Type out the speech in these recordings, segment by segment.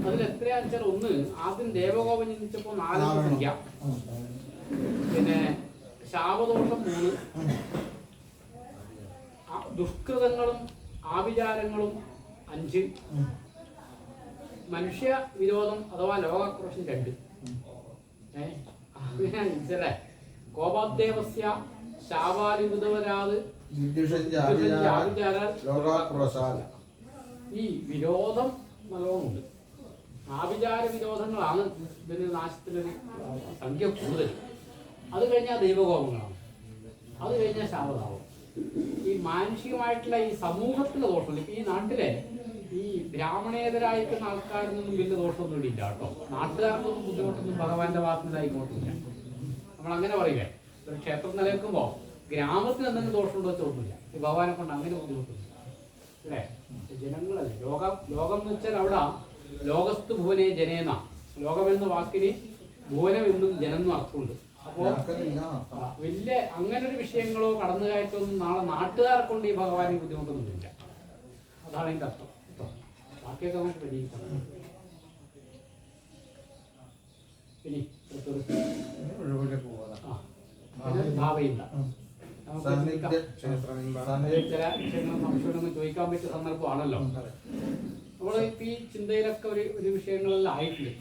അതിൽ എത്രയാണെന്ന് വെച്ചാൽ ഒന്ന് ആദ്യം ദേവകോപം ചിന്തിച്ചപ്പോൾ 4 സംഖ്യ, പിന്നെ ശാപദോഷം 3, ദുഷ്കൃതങ്ങളും ആഭിചാരങ്ങളും 5, മനുഷ്യ വിരോധം അഥവാ ലോകാക്രോശം 2. മനസ്സിലേ? കോപാദേവസ്യ ശാപാലിബുധവരാത് ഈ വിരോധം നല്ലോണമുണ്ട്. ആഭിചാര വിരോധങ്ങളാണ് ഇതിന് നാശത്തിനൊരു സംഖ്യ കൂടുതൽ. അത് കഴിഞ്ഞാൽ ദൈവകോപങ്ങളാണ്, അത് കഴിഞ്ഞാൽ ശാപതാപം. ഈ മാനുഷികമായിട്ടുള്ള ഈ സമൂഹത്തിലെ ദോഷമുണ്ട്. ഇപ്പം ഈ നാട്ടിലെ ഈ ബ്രാഹ്മണേതരായിരിക്കുന്ന ആൾക്കാരൊന്നും വലിയ ദോഷമൊന്നും ഇല്ല കേട്ടോ. നാട്ടുകാർക്കൊന്നും ബുദ്ധിമുട്ടൊന്നും ഭഗവാന്റെ ഭാഗത്തുനിന്നായിക്കോട്ടില്ല. നമ്മളങ്ങനെ പറയില്ലേ, ഒരു ക്ഷേത്രം നിലനിൽക്കുമ്പോൾ ഗ്രാമത്തിന് എന്തെങ്കിലും ദോഷമുണ്ടോ ചോദിച്ചില്ല. ഈ ഭഗവാനെ കൊണ്ട് അങ്ങനെ ബുദ്ധിമുട്ടില്ല അല്ലേ? ജനങ്ങളല്ലേ ലോകം എന്ന് വെച്ചാൽ അവിടെ ലോകസ്തു ഭുവനെ ജനേന, ലോകമെന്ന വാക്കിന് ഭുവനം എന്നും ജനം എന്നും അർത്ഥമുണ്ട്. അപ്പോൾ വലിയ അങ്ങനെ ഒരു വിഷയങ്ങളോ കടന്നുകയറ്റമൊന്നും നാളെ നാട്ടുകാരെ കൊണ്ട് ഈ ഭഗവാന് ബുദ്ധിമുട്ടൊന്നും ഇല്ല. അതാണ് അതിൻ്റെ അർത്ഥം. ബാക്കിയൊക്കെ നമുക്ക് പരിഹരിക്കണം. ഇനി ഭാവയില്ല, ചില സംശയമൊന്നും ചോദിക്കാൻ പറ്റിയ സന്ദർഭമാണല്ലോ. നമ്മൾ ഇപ്പം ഈ ചിന്തയിലൊക്കെ ഒരു വിഷയങ്ങളെല്ലാം ആയിട്ടുണ്ട്.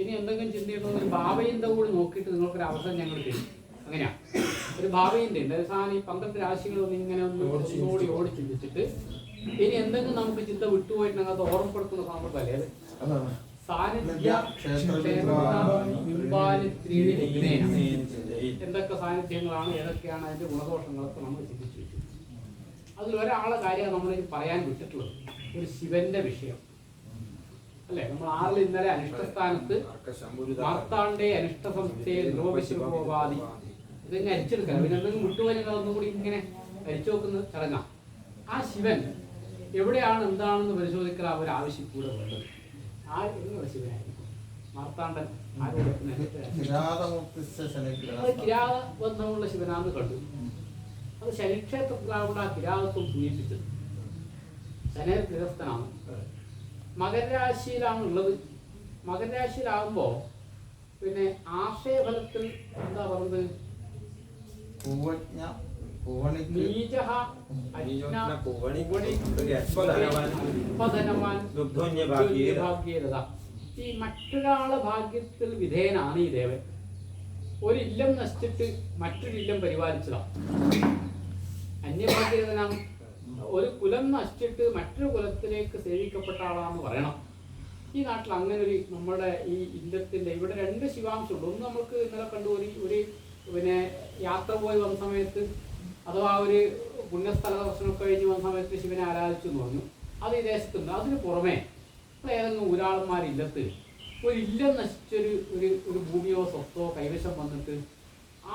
ഇനി എന്തെങ്കിലും ചിന്തയുണ്ടെങ്കിൽ ഭാവയിൻ്റെ കൂടി നോക്കിയിട്ട് നിങ്ങൾക്കൊരു അവസരം ഞങ്ങൾ തരും. അങ്ങനെയാ ഒരു ഭാവയിൻ്റെ ഉണ്ട്. സാധനം ഈ 12 രാശികളൊന്നും ഇങ്ങനെ ഒന്നുകൂടി ഓടി ചിന്തിച്ചിട്ട് ഇനി എന്തെങ്കിലും നമുക്ക് ചിന്ത വിട്ടുപോയിട്ടുണ്ടെങ്കിൽ അത് ഓർമ്മപ്പെടുത്തുന്ന സന്ദർഭമല്ലേ അത്? എന്തൊക്കെ സാന്നിധ്യങ്ങളാണ്, ഏതൊക്കെയാണ് അതിന്റെ ഗുണദോഷങ്ങളൊക്കെ നമ്മൾ ചിന്തിച്ചു വെച്ചു. അതിലൊരാളെ കാര്യം നമ്മൾ പറയാൻ വിട്ടിട്ടുള്ളത് ഒരു ശിവന്റെ വിഷയം അല്ലെ? നമ്മൾ 6 ഇന്നലെ അനിഷ്ടസ്ഥാനത്ത് മാർത്താണ്ഡേ അനിഷ്ട സംസ്ഥയെ ധ്രുവവിശ്വപാതി ഇതിങ്ങനെ അരിച്ചെടുക്കാം. പിന്നെ എന്തെങ്കിലും വിട്ടുപോയാൽ ഒന്നും കൂടി ഇങ്ങനെ അരിച്ചു നോക്കുന്ന ചടങ്ങാം. ആ ശിവൻ എവിടെയാണ് എന്താണെന്ന് പരിശോധിക്കാൻ അവർ ആവശ്യം കൂടെ വേണ്ടത്. ആ എന്നുള്ള ശിവനായിരിക്കും മാർത്താണ്ഡൻ. അത് കിരാത ബന്ധമുള്ള ശിവനാന്ന് കണ്ടു. അത് ശനിക്ഷേത്രത്തിലാവുകൊണ്ട് ആ കിരാതത്വം സൂചിപ്പിച്ചത്. ശനി ഗൃഹസ്ഥനാണ്, മകരരാശിയിലാണ് ഉള്ളത്. മകരരാശിയിലാവുമ്പോ പിന്നെ ആശയഫലത്തിൽ എന്താ പറയുന്നത്? ഈ മറ്റൊരാളെ ഭാഗ്യത്തിൽ വിധേയനാണ് ഈ ദേവൻ. ഒരു ഇല്ലം നശിച്ചിട്ട് മറ്റൊരു ഇല്ലം പരിപാലിച്ചതാണ്. അന്യഭാഗ്യതനാണ്. ഒരു കുലം നശിച്ചിട്ട് മറ്റൊരു കുലത്തിലേക്ക് സേവിക്കപ്പെട്ട ആളാണെന്ന് പറയണം. ഈ നാട്ടിൽ അങ്ങനെ ഒരു നമ്മുടെ ഈ ഇല്ലത്തിന്റെ ഇവിടെ 2 ശിവാംശമുണ്ട്. ഒന്ന് നമുക്ക് ഇന്നലെ കണ്ടു, ഒരു പിന്നെ യാത്ര പോയി വന്ന സമയത്ത് അഥവാ ഒരു പുണ്യസ്ഥല ദർശനമൊക്കെ കഴിഞ്ഞ് വന്ന സമയത്ത് ശിവനെ ആരാധിച്ചു എന്ന് പറഞ്ഞു. അത് ഈ ദേശത്തുണ്ട്. അതിന് പുറമെ ഏതെങ്കിലും ഊരാളന്മാരില്ലത്ത് ഒരു ഇല്ലം നശിച്ചൊരു ഭൂമിയോ സ്വത്തോ കൈവശം വന്നിട്ട്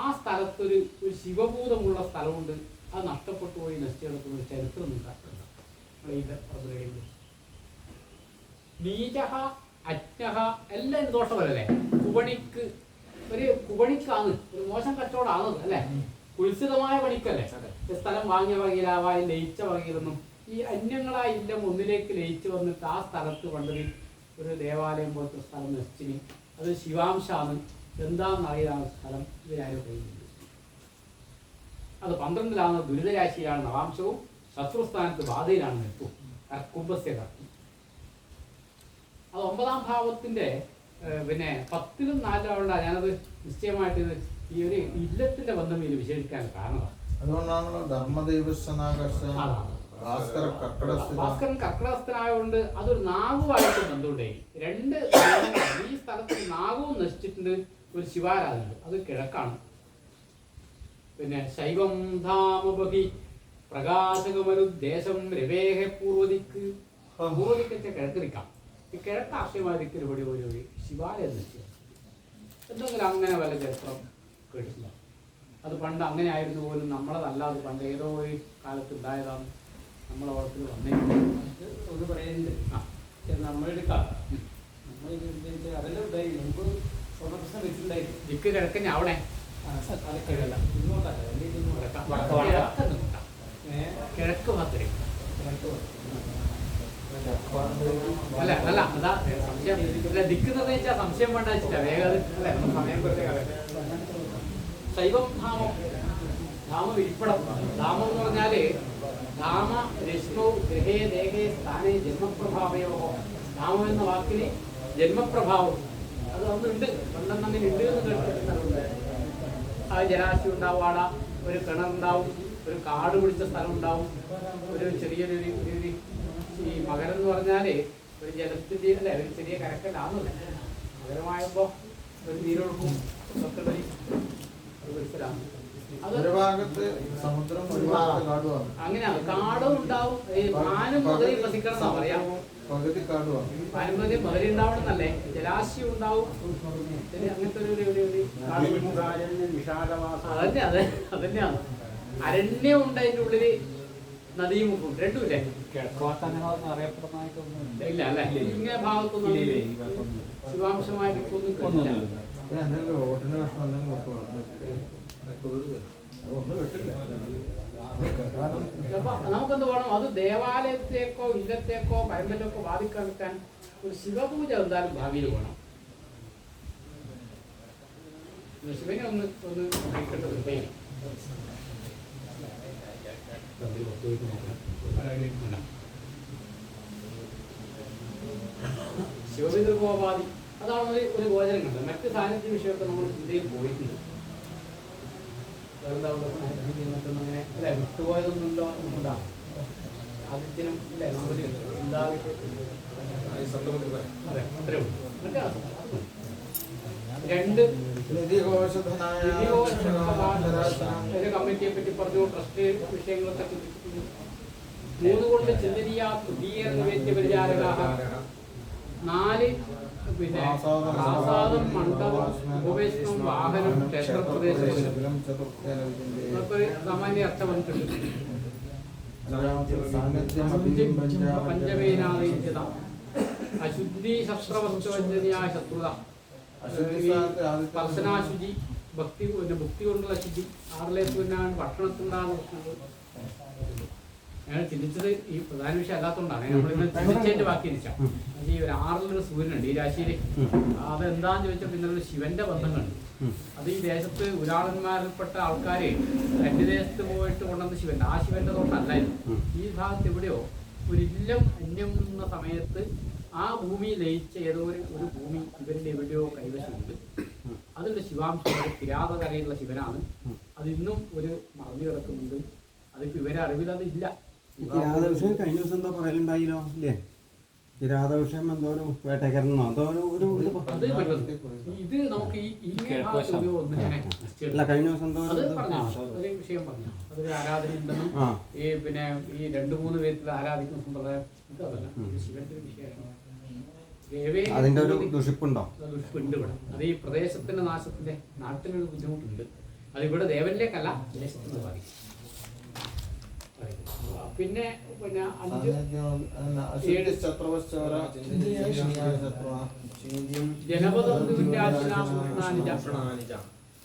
ആ സ്ഥലത്തൊരു ശിവഭൂതമുള്ള സ്ഥലമുണ്ട്. അത് നഷ്ടപ്പെട്ടു പോയി നശിച്ചു കിടക്കുന്ന ഒരു ചരിത്രം ഉണ്ടാക്കുന്നുണ്ട്. നീചഹ അജ്ഞഹ എല്ലാം ഇത് ദോഷമല്ലേ? കുപണിക്കാണ് ഒരു മോശം കച്ചവടമാണത് അല്ലേ? കുത്സിതമായ പണിക്കല്ലേ? സ്ഥലം വാങ്ങിയ വകയിലാവാൻ ലയിച്ച വകയിലൊന്നും ഈ അന്യങ്ങളായ ഇല്ലം ഒന്നിലേക്ക് ലയിച്ചു വന്നിട്ട് ആ സ്ഥലത്ത് പണ്ടൊരു ഒരു ദേവാലയം പോലത്തെ സ്ഥലം നശിച്ചിന്. അത് ശിവാംശമാണ്. എന്താണെന്നറിയാൻ സ്ഥലം ഇവരാരും കഴിയുന്നുണ്ട്. അത് 12ലാണ് ദുരിതരാശിയാണ് നവാംശവും, ശത്രുസ്ഥാനത്ത് ബാധയിലാണ് നിൽക്കും. കുംഭസ്യ കർത്തി. അത് 9ാം ഭാവത്തിന്റെ പിന്നെ 10ലും 4ലും ആവണ്ട. ഞാനത് നിശ്ചയമായിട്ട് ഈ ഒരു ഇല്ലത്തിന്റെ ബന്ധം ഇതിൽ വിശേഷിക്കാൻ കാരണമാണ്. അതുകൊണ്ടാണല്ലോ ഭാസ്കരൻ കർക്കടസ്ഥനായതുകൊണ്ട് അതൊരു നാഗുമായിട്ട് ബന്ധമുണ്ടേ. 2 ഈ സ്ഥലത്ത് നാഗവും നശിച്ചിട്ടുണ്ട്, ഒരു ശിവാരാധന. അത് കിഴക്കാണ്. പിന്നെ ശൈവം ധാമബഹി പ്രകാശകമരുദ്ദേശം രവേഹ പൂർവദിക്ക്. പൂർവദിക്ക് കിഴക്ക് നിൽക്കാം. ഈ കിഴക്ക് ആശയമായ ദിക്കിൽ ഇവിടെ ഒരു ശിവാലയം നശിച്ചു. എന്തെങ്കിലും അങ്ങനെ വല്ല ചരിത്രം കേട്ടിട്ടില്ല. അത് പണ്ട് അങ്ങനെ ആയിരുന്നു പോലും. നമ്മളതല്ലാതെ പണ്ട് ഏതോ ഒരു കാലത്ത് ഉണ്ടായതാണ്. നമ്മളെ ഓർത്തിൽ വന്നേക്കുന്നത് ഒന്ന് പറയുന്നത്. നമ്മളെടുക്കാം. അതെല്ലാം ഉണ്ടായി. നമുക്ക് സ്വർണ്ണപ്രശ്നം വെച്ചിട്ടുണ്ടായിരുന്നു. ദിക്ക് കിഴക്കന്നെ അവിടെ കിഴക്ക് ഭാഗത്ത് അല്ല അല്ല അതാ സംശയം അല്ല ദിക്കുന്നത് വെച്ചാൽ സംശയം വേണ്ട വെച്ചില്ല വേഗം അല്ലെ സമയം ശൈവം ധാമം ധാമ വിരിപ്പടം ധാമം എന്ന് പറഞ്ഞാല് ധാമ രശ്മൗ ഗ്രഹേ ദേഹേ സ്ഥാനേ ജന്മപ്രഭാവയോ ധാമം എന്ന വാക്കിന് ജന്മപ്രഭാവം അത് ഒന്നുണ്ട് പണ്ടെന്നങ്ങനെ ഉണ്ട് എന്ന് കേട്ടിട്ടുണ്ട്. ആ ജലാശയം ഉണ്ടാവും, ആട ഒരു കിണറുണ്ടാവും, ഒരു കാട് പിടിച്ച സ്ഥലം ഉണ്ടാവും, ഒരു ചെറിയൊരു ഈ മകരം എന്ന് പറഞ്ഞാല് ഒരു ജലത്തിന്റെ അല്ലെ ഒരു ചെറിയ കരക്കല്ലാന്നല്ല മകരമായപ്പോ ഒരു നീരൊഴുക്കും ഒക്കെ മനസ്സിലാവും. അത് അങ്ങനെയാണ് കാടും ഉണ്ടാവും. ഈ മാനും മുതലി വസിക്കണം എന്നാ പറയാ. പാരമ്പര്യ മുതലി ഉണ്ടാവണമെന്നല്ലേ, ജലാശയം ഉണ്ടാവും, അങ്ങനത്തെ ഒരു അതന്നെ അതന്നെയാണ്. അരണ്യം ഉണ്ട് അതിന്റെ ഉള്ളില്, നദിയും ഉണ്ട്, രണ്ടുമില്ലേ? ഇല്ല അല്ലെ, ഇങ്ങനെ ഭാഗത്തൊന്നും ശിവാംശമായ നമുക്കെന്ത് വേണം, അത് ദേവാലയത്തേക്കോ ഇല്ലത്തേക്കോ പരമ്പരക്കോ ബാധിക്കാൻ ഒരു ശിവപൂജ എന്തായാലും ഭാവിയിൽ വേണം. ശിവനെ ഒന്ന് കഴിക്കേണ്ടത് ശിവപിതൃകോപാധി അതാണ് ഒരു ഗോചരം കണ്ടത്. മറ്റ് സാന്നിധ്യ വിഷയമൊക്കെ നമ്മൾ ചിന്തയിൽ പോയിട്ടുണ്ട്. അങ്ങനെ അല്ലെ വിട്ടുപോയതൊന്നുണ്ടോ ഉണ്ടാകും ആദിത്യനും അല്ലെ നമ്മൾ അതെ അത്രേ ഉള്ളൂ. രണ്ട് കമ്മിറ്റിയെ പറ്റി പറഞ്ഞു, ട്രസ്റ്റ് വിഷയങ്ങളൊക്കെ ചിന്തിച്ചിട്ടുണ്ട്. 3 കൊണ്ട് ചിന്തനീയ തൃതീയ നിവേദ്യ പരിചാരകാഹ, 4 പിന്നെ ആസാദം മണ്ഡപം ഉപവേശനം വാഹനം ക്ഷേത്രപ്രദേശം സാമാന്യ അർത്ഥം വന്നിട്ടുണ്ട്. പഞ്ചമേനാദിത്യത അശുദ്ധി ശസ്ത്രവസ്തുവഞ്ജനീയ ശത്രുത, സ്പർശനാശുചി, ഭക്തി ഭക്തി കൊണ്ടുള്ള ശുചി, 6 ഭക്ഷണത്തിനുണ്ടാകുന്ന പ്രശ്നങ്ങൾ. ഞങ്ങൾ ചിന്തിച്ചത് ഈ പ്രധാന വിഷയം അല്ലാത്തതുകൊണ്ടാണ് നമ്മളിങ്ങനെ ചിന്തിച്ചതിന്റെ ബാക്കി തിരിച്ചാൽ ഈ ഒരു 6 സൂര്യനുണ്ട് ഈ രാശിയിൽ. അതെന്താന്ന് ചോദിച്ചാൽ പിന്നെ ഒരു ശിവന്റെ ബന്ധങ്ങളുണ്ട്. അത് ഈ ദേശത്ത് ഉരാളന്മാരിൽപ്പെട്ട ആൾക്കാര് അന്യദേശത്ത് പോയിട്ട് കൊണ്ടുവന്ന ശിവന്റെ ആ ശിവന്റെ തൊട്ടല്ലായിരുന്നു. ഈ ഭാഗത്ത് എവിടെയോ ഒരു ഇല്ലം അന്യം എന്ന സമയത്ത് ആ ഭൂമി ലയിച്ച ഏതോ ഒരു ഭൂമി ഇവരുടെ എവിടെയോ കൈവശമുണ്ട്. അതിന്റെ ശിവാംശം കിരാതകരയുള്ള ശിവനാണ്. അത് ഇന്നും ഒരു മറഞ്ഞു കിടക്കുന്നുണ്ട്. അതിപ്പോ ഇവരെ അറിവിൽ അത് ഇല്ല. കിരാതവിഷയം കഴിഞ്ഞ ദിവസം എന്താ പറയലുണ്ടായില്ലോ ഇല്ലേ? കിരാതവിഷയം എന്തോ ഒരു വേട്ടക്കാരനോ അതോ ഇത് നമുക്ക് അല്ല കഴിഞ്ഞ ദിവസം എന്തോ ഒരു വിഷയം പറഞ്ഞു. അതൊരു ആരാധന ഉണ്ടെന്നും ഈ പിന്നെ ഈ 2-3 പേരിൽ ആരാധിക്കുന്ന സമ്പ്രദായം ശിവന്റെ ഒരു വിശേഷമാണ്. അതിന്റെ ഒരു ദുഷിപ്പുണ്ടോ? ദുഷിപ്പുണ്ട് ഇവിടെ. അത് ഈ പ്രദേശത്തിന്റെ നാശത്തിന്റെ നാട്ടിനൊരു ബുദ്ധിമുട്ടുണ്ട്. അത് ഇവിടെ ദേവനിലേക്കല്ല ദേശത്തിന് ബാധിക്കും. പിന്നെ 5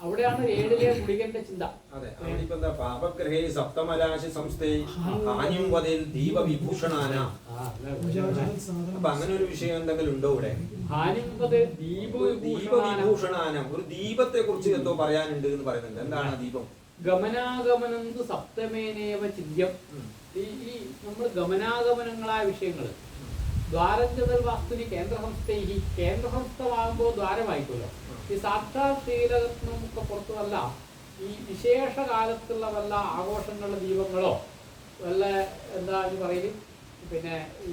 അവിടെയാണ് 7ലെ ഗുളികന്റെ ചിന്ത. പാപഗ്രഹേ സപ്തമരാശി സംസ്ഥേ ഹാനിം വദേൽ ദീപവിഭൂഷണാന. അപ്പൊ അങ്ങനെ ഒരു വിഷയം എന്തെങ്കിലും ഉണ്ടോ ഇവിടെ? ദീപവിഭൂഷണാനം, ഒരു ദീപത്തെ കുറിച്ച് എന്തോ പറയാനുണ്ട് എന്ന് പറയുന്നുണ്ട്. എന്താണ് ദീപം? ഗമനാഗമനം സപ്തമേനേവ ചിന്യം. ഈ നമ്മൾ ഗമനാഗമനങ്ങളായ വിഷയങ്ങൾ ദ്വാരഞ്ചതൽ വാസ്തുനി കേന്ദ്രസംസ്ഥ കേന്ദ്രസംസ്ഥമാകുമ്പോൾ ദ്വാരമായിക്കുമല്ലോ. ഈ സാക്ഷാത് ശ്രീലകത്നം ഒക്കെ പുറത്തുമല്ല ഈ വിശേഷ കാലത്തുള്ള വല്ല ആഘോഷങ്ങളുടെ ദീപങ്ങളോ വല്ല എന്താ എന്ന് പറയും. പിന്നെ ഈ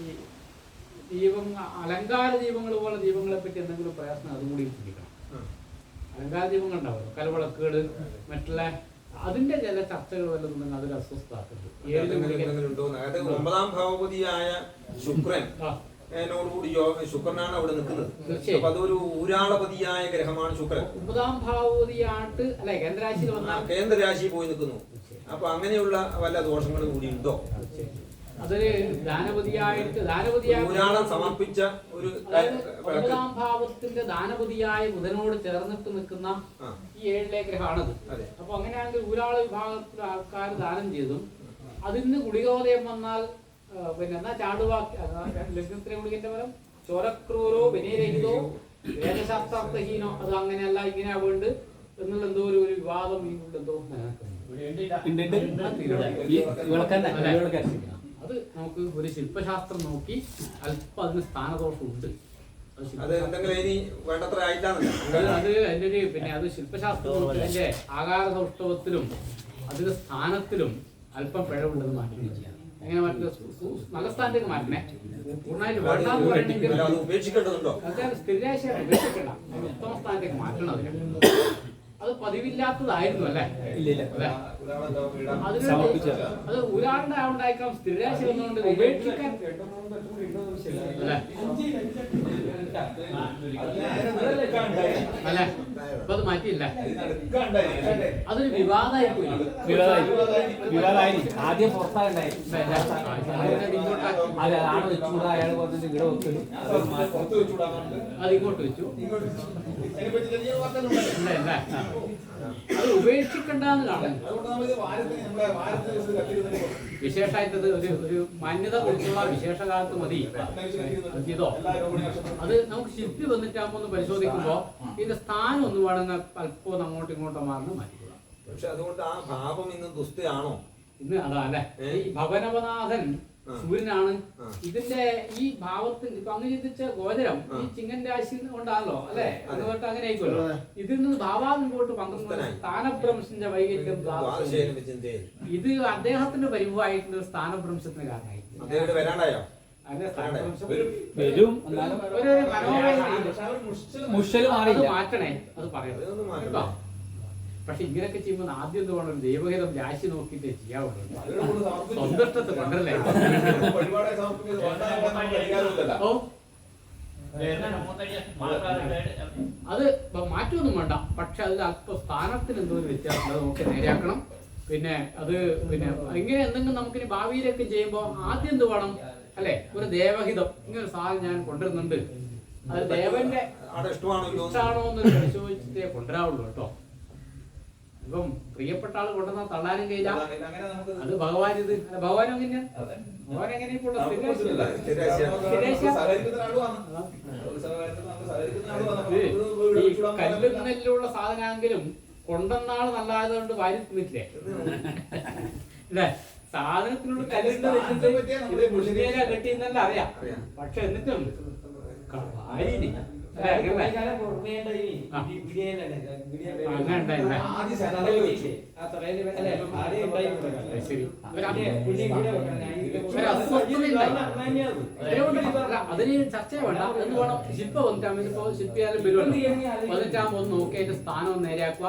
ദീപം അലങ്കാര ദീപങ്ങൾ പോലെ ദീപങ്ങളെ പറ്റി എന്തെങ്കിലും പ്രയാസം അതും കൂടി ചിന്തിക്കണം. അലങ്കാര ദീപങ്ങൾ ഉണ്ടാവുമല്ലോ, കൽവിളക്കുകൾ, മറ്റുള്ള അതിന്റെ ചില ചർച്ചകൾ വല്ലതുണ്ടെങ്കിൽ അതൊരു അസ്വസ്ഥാക്കുന്നുണ്ട്. 9ാം ഭാവപതിയായ ശുക്രൻ നോടുകൂടി ശുക്രനാണ് അവിടെ നിൽക്കുന്നത്. അപ്പൊ അതൊരു ഊരാളപതിയായ ഗ്രഹമാണ് ശുക്രൻ. 9ാം ഭാവപതിയായിട്ട് അല്ലെ കേന്ദ്രരാശിയിൽ വന്നാൽ കേന്ദ്രരാശി പോയി നിൽക്കുന്നു. അപ്പൊ അങ്ങനെയുള്ള വല്ല ദോഷങ്ങളും കൂടി ഉണ്ടോ? അതൊരു ദാനപതിയായിട്ട് സമർപ്പിച്ച ഒരു 9ാം ഭാവത്തിന്റെ ദാനപതിയായ ബുധനോട് ചേർന്നിട്ട് നിൽക്കുന്ന ഈ 7ലെ ഗ്രഹമാണത്. അപ്പൊ അങ്ങനെയാണെങ്കിൽ ഊരാള വിഭാഗത്തിലെ ആൾക്കാർ ദാനം ചെയ്തും അതിന് ഗുളികോദയം വന്നാൽ പിന്നെ എന്നാ ചാടുവാക്കി ലഗ്നത്തിലെ ഗുളികന്റെ ഫലം ചോരക്രൂരോ വിനയരഹിതോ വേദശാസ്ത്രാർത്ഥഹീനോ അത് അങ്ങനെയല്ല ഇങ്ങനെ വേണ്ട എന്നുള്ള എന്തോ ഒരു വിവാദം ഈ എന്തോ അത് നമുക്ക് ഒരു ശില്പശാസ്ത്രം നോക്കി അല്പം അതിന് സ്ഥാനദോഷം ഉണ്ട്. അത് അതിന്റെ ഒരു പിന്നെ അത് ശില്പശാസ്ത്രം അതിന്റെ ആകാര സൗഷ്ഠവത്തിലും അതിന്റെ സ്ഥാനത്തിലും അല്പം പിഴവുണ്ടെന്ന് മാറ്റുകയും ചെയ്യാം. എങ്ങനെ മാറ്റുക? നല്ല സ്ഥാനത്തേക്ക് മാറ്റണേ. പൂർണ്ണമായിട്ട് വേണ്ടാന്ന് പറയണമെങ്കിൽ സ്ഥിരരാശിയാണ് ഉപേക്ഷിക്കണ്ട. ഉത്തമ സ്ഥാനത്തേക്ക് മാറ്റണം. അത് പതിവില്ലാത്തതായിരുന്നു അല്ലേ? അത് ഒരാളുടെ ഉണ്ടായിക്കാം. സ്ഥിരരാശി വന്നുകൊണ്ട് ഉപേക്ഷിക്കാൻ അല്ലേ? ഇപ്പൊ അത് മാറ്റിയില്ല. അതൊരു വിവാദമായി പോയി. ആദ്യം പുറത്തായി അതിങ്ങോട്ട് വെച്ചു. അത് ഉപേക്ഷിക്കണ്ടെന്ന് കാണുന്നു. വിശേഷമായിട്ടത് ഒരു മാന്യത കുറിച്ചുള്ള വിശേഷകാലത്ത് മതി ഇതോ. അത് നമുക്ക് ശില്പി വന്നിട്ടാകുമ്പോ ഒന്ന് പരിശോധിക്കുമ്പോ ഇതിന്റെ സ്ഥാനം ഒന്ന് വേണമെങ്കിൽ അല്പം അങ്ങോട്ടും ഇങ്ങോട്ടോ മാറുന്ന മാറ്റിക്കൊള്ളാം. പക്ഷെ അതുകൊണ്ട് ആ ഭാവം ഇന്ന് ദുസ്ഥയാണോ? ഇന്ന് അതാ അല്ലെ? ഈ ഭവനവനാഥൻ സൂര്യനാണ്. ഇതിന്റെ ഈ ഭാവത്തിൽ ഇപ്പൊ അങ്ങ് ചിന്തിച്ച ഗോചരം ഈ ചിങ്ങൻ രാശി കൊണ്ടാണല്ലോ അല്ലെ? അതുകൊണ്ട് അങ്ങനെ ആയിക്കോല്ലോ. ഇതിൽ നിന്ന് ഭാവാതിങ്ങോട്ട് 12 സ്ഥാനഭ്രംശന്റെ വൈകല്യം. ഇത് അദ്ദേഹത്തിന്റെ പരിഭവമായിട്ടുള്ള സ്ഥാനഭ്രംശത്തിന് കാരണമായി. മാറ്റണേ അത് പറയുന്നത്. പക്ഷെ ഇങ്ങനെയൊക്കെ ചെയ്യുമ്പോൾ ആദ്യം എന്ത് വേണം? ദൈവഹിതം രാശി നോക്കിയിട്ട് ചെയ്യാവുള്ളൂ. സ്വന്തത്തെ കൊണ്ടല്ലേ? അത് മാറ്റമൊന്നും വേണ്ട. പക്ഷെ അതിൽ അല്പം സ്ഥാനത്തിന് എന്തോ ഒരു വ്യത്യാസം അത് നമുക്ക് നേരെയാക്കണം. പിന്നെ അത് പിന്നെ ഇങ്ങനെ എന്തെങ്കിലും നമുക്കിനി ഭാവിയിലൊക്കെ ചെയ്യുമ്പോൾ ആദ്യം എന്ത് വേണം അല്ലെ? ഒരു ദേവഹിതം ഇങ്ങനെ ഒരു സാധനം ഞാൻ കൊണ്ടുവരുന്നുണ്ട്. അത് ദേവന്റെ ഇഷ്ടമാണോ എന്ന് പരിശോധിച്ചിട്ടേ കൊണ്ടുവരാവുള്ളൂ കേട്ടോ. ഇപ്പം പ്രിയപ്പെട്ട ആൾ കൊണ്ടുവന്നാൽ തള്ളാനും കഴിയില്ല. അത് ഭഗവാൻ ഇത് ഭഗവാനും എങ്ങനെയാ? ഭഗവാൻ എങ്ങനെ ഈ കല്ലും നെല്ലുള്ള സാധനമെങ്കിലും കൊണ്ടുവന്നാള് നല്ലതായതുകൊണ്ട് വാരി തിന്നിട്ടില്ലേ അല്ലേ? സാധനത്തിനുള്ള കല്ലിന്റെ കെട്ടിയെന്നല്ല അറിയാം. പക്ഷെ എന്നിട്ടും വാരി അതിന് ചർച്ച വേണ്ട എന്ന് വേണം. ശില്പ വന്നിട്ടാകുമ്പോ ശില്പിയാലും വന്നിട്ടാകുമ്പോ ഒന്ന് നോക്കി അതിന്റെ സ്ഥാനം ഒന്ന് നേരെയാക്കുക.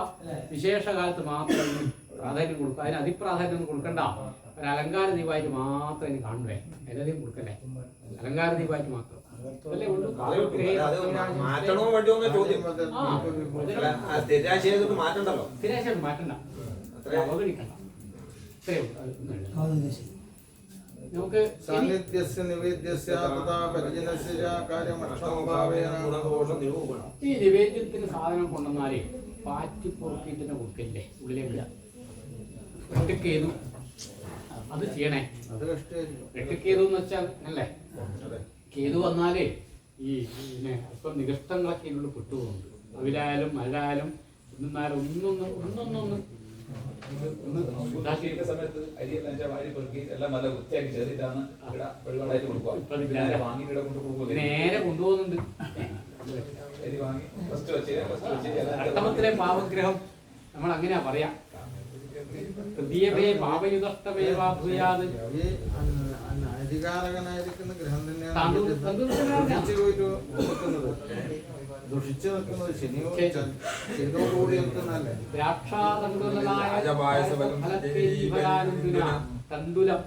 വിശേഷകാലത്ത് മാത്രം പ്രാധാന്യം കൊടുക്കുക. അതിന് അതിപ്രാധാന്യം കൊടുക്കണ്ട. ഒരു അലങ്കാര ദീപമായിട്ട് മാത്രം അതിന് കാണുവേ. അതിലധികം കൊടുക്കല്ലേ? അലങ്കാര ദീപമായിട്ട് മാത്രം മാറ്റണോ വേണ്ടിയോ ചോദ്യം. മാറ്റണ്ടല്ലോ. സ്ഥിരാശയം മാറ്റണ്ട, അവഗണിക്കണ്ട. നമുക്ക് ഈ നിവേദ്യത്തിന് സാധനം കൊണ്ടുവന്നാലേ പാറ്റി പൊറുക്കിട്ട് തന്നെ കൊടുക്കില്ലേ? ഉള്ളിലേക്ക് വെട്ടിക്കേതു അത് ചെയ്യണേ. വെട്ടിക്കേതു എന്ന് വെച്ചാൽ അല്ലേ? കേതു വന്നാലേ ഈ പിന്നെ ഇപ്പം നികഷ്ടങ്ങളൊക്കെ ഇതിനുള്ളിൽ പെട്ടുപോകുന്നുണ്ട്. അവിലായാലും മഴയായാലും ഒന്നാലും ഒന്നൊന്നൊന്ന് സമയത്ത് അരിയെല്ലാം വാരി പെറുക്കി എല്ലാം നല്ല വൃത്തിയാക്കി ചേർത്തിട്ടാണ് നേരെ കൊണ്ടുപോകുന്നുണ്ട്. അരി വാങ്ങി ഫസ്റ്റ് വെച്ച് അഷ്ടമത്തിലെ പാപഗ്രഹം നമ്മൾ അങ്ങനെയാ പറയാ. അധികാരകനായിരിക്കുന്ന ഗ്രഹം തന്നെയാണ് ദുഷിച്ചു നിൽക്കുന്നത്. ശനിയോ കൂടി നിൽക്കുന്നല്ലേ? തണ്ടുലം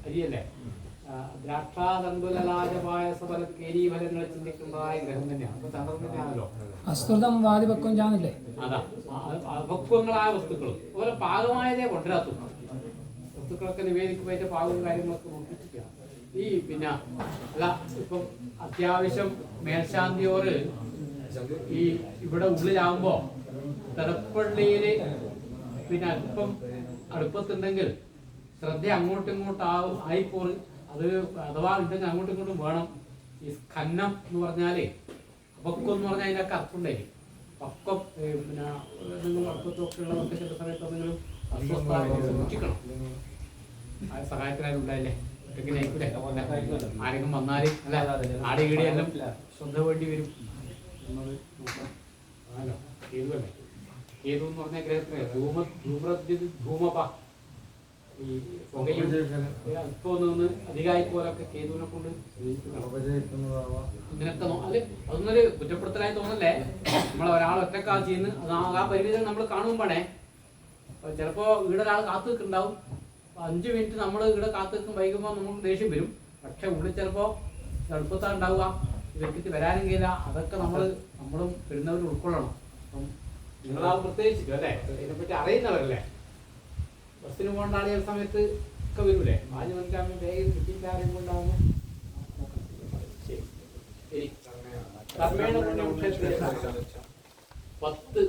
അരിയല്ലേ? ദ്രാക്ഷാതണ്ടുലാജപായസഫലക്കേരീഫലങ്ങൾ ചിന്തിക്കുന്നതായ ഗ്രഹം തന്നെയാണ്. അപ്പൊ ചന്ദ്രൻ തന്നെയാണല്ലോ. അസ്തുതം വാദിപക്വം ചാന്നില്ലേ? അതാ അപക്വങ്ങളായ വസ്തുക്കൾ അതുപോലെ പാകമായതേ കൊണ്ടുവരാത്തു വസ്തുക്കളൊക്കെ നിവേദിക്കുമ്പോൾ പാകവും കാര്യങ്ങളൊക്കെ നോക്കിയിരിക്കുക. ഈ പിന്നെ അല്ല ഇപ്പം അത്യാവശ്യം മേൽശാന്തിയോറ് ഈ ഇവിടെ ഉള്ളിലാവുമ്പോ തലപ്പള്ളിയില് പിന്നെ അല്പം അടുപ്പത്തുണ്ടെങ്കിൽ ശ്രദ്ധ അങ്ങോട്ടും ഇങ്ങോട്ടും ആയിപ്പോറ് അത് അഥവാ ഉണ്ടെങ്കിൽ അങ്ങോട്ടും ഇങ്ങോട്ടും വേണം. ഈ സ്ഖന്നം എന്ന് പറഞ്ഞാലേ അപക്വം എന്ന് പറഞ്ഞാൽ അതിനൊക്കെ അർത്ഥം ഉണ്ടായിരിക്കും. പക്വം പിന്നെ നിങ്ങൾ അർത്ഥത്തൊക്കെ ഉള്ളതൊക്കെ ചില സമയത്ത് എന്തെങ്കിലും അസ്വസ്ഥമായിട്ട് സൂക്ഷിക്കണം. ആ സഹായത്തിനായി ഉണ്ടായില്ലേ ഒറ്റയ്ക്ക് നയിക്കൂലേ ആരെങ്കിലും വന്നാൽ അല്ല ആടെ ഈടെയെല്ലാം ശ്രദ്ധ വേണ്ടി വരും എന്നത് ആണല്ലോ. കേതുവല്ലേ, കേതു എന്ന് പറഞ്ഞ ഗ്രഹത്തിന് ധൂമപ ഈ പുകയും അല്പം നിന്ന് അധികമായി പോലൊക്കെ കേതുവിനെ കൊണ്ട് ഇതിനൊക്കെ അത് അതൊന്നൊരു കുറ്റപ്പെടുത്തലായി തോന്നല്ലേ. നമ്മൾ ഒരാൾ ഒറ്റക്കാ ചെയ്യുന്നത് അത് ആ പരിമിതികൾ നമ്മൾ കാണുമ്പോഴേ ചിലപ്പോൾ ഇവിടെ ഒരാൾ കാത്തു നിൽക്കുന്നുണ്ടാവും. 5 മിനിറ്റ് നമ്മൾ ഇവിടെ കാത്തു നിൽക്കും, വൈകുമ്പോൾ നമുക്ക് ദേഷ്യം വരും. പക്ഷെ ഉള്ളിൽ ചിലപ്പോൾ എളുപ്പത്താണ് ഉണ്ടാവുക, ഇവർക്ക് വരാനും കഴിയില്ല. അതൊക്കെ നമ്മളും വരുന്നവർ ഉൾക്കൊള്ളണം. അപ്പം നിങ്ങളാവും പ്രത്യേകിച്ചിട്ട് അല്ലേ, ഇതിനെപ്പറ്റി അറിയുന്നവരല്ലേ. ബസ്സിന് പോകേണ്ട ആളുകൾ സമയത്ത് ഒക്കെ വരൂലേ, 5 മിനിറ്റ് വേഗം കിട്ടിയിട്ട് ആരെയും കൊണ്ടാവുമ്പോൾ ശരി. കർമ്മേണ പുണ്യക്ഷേത്രത്തിൽ 10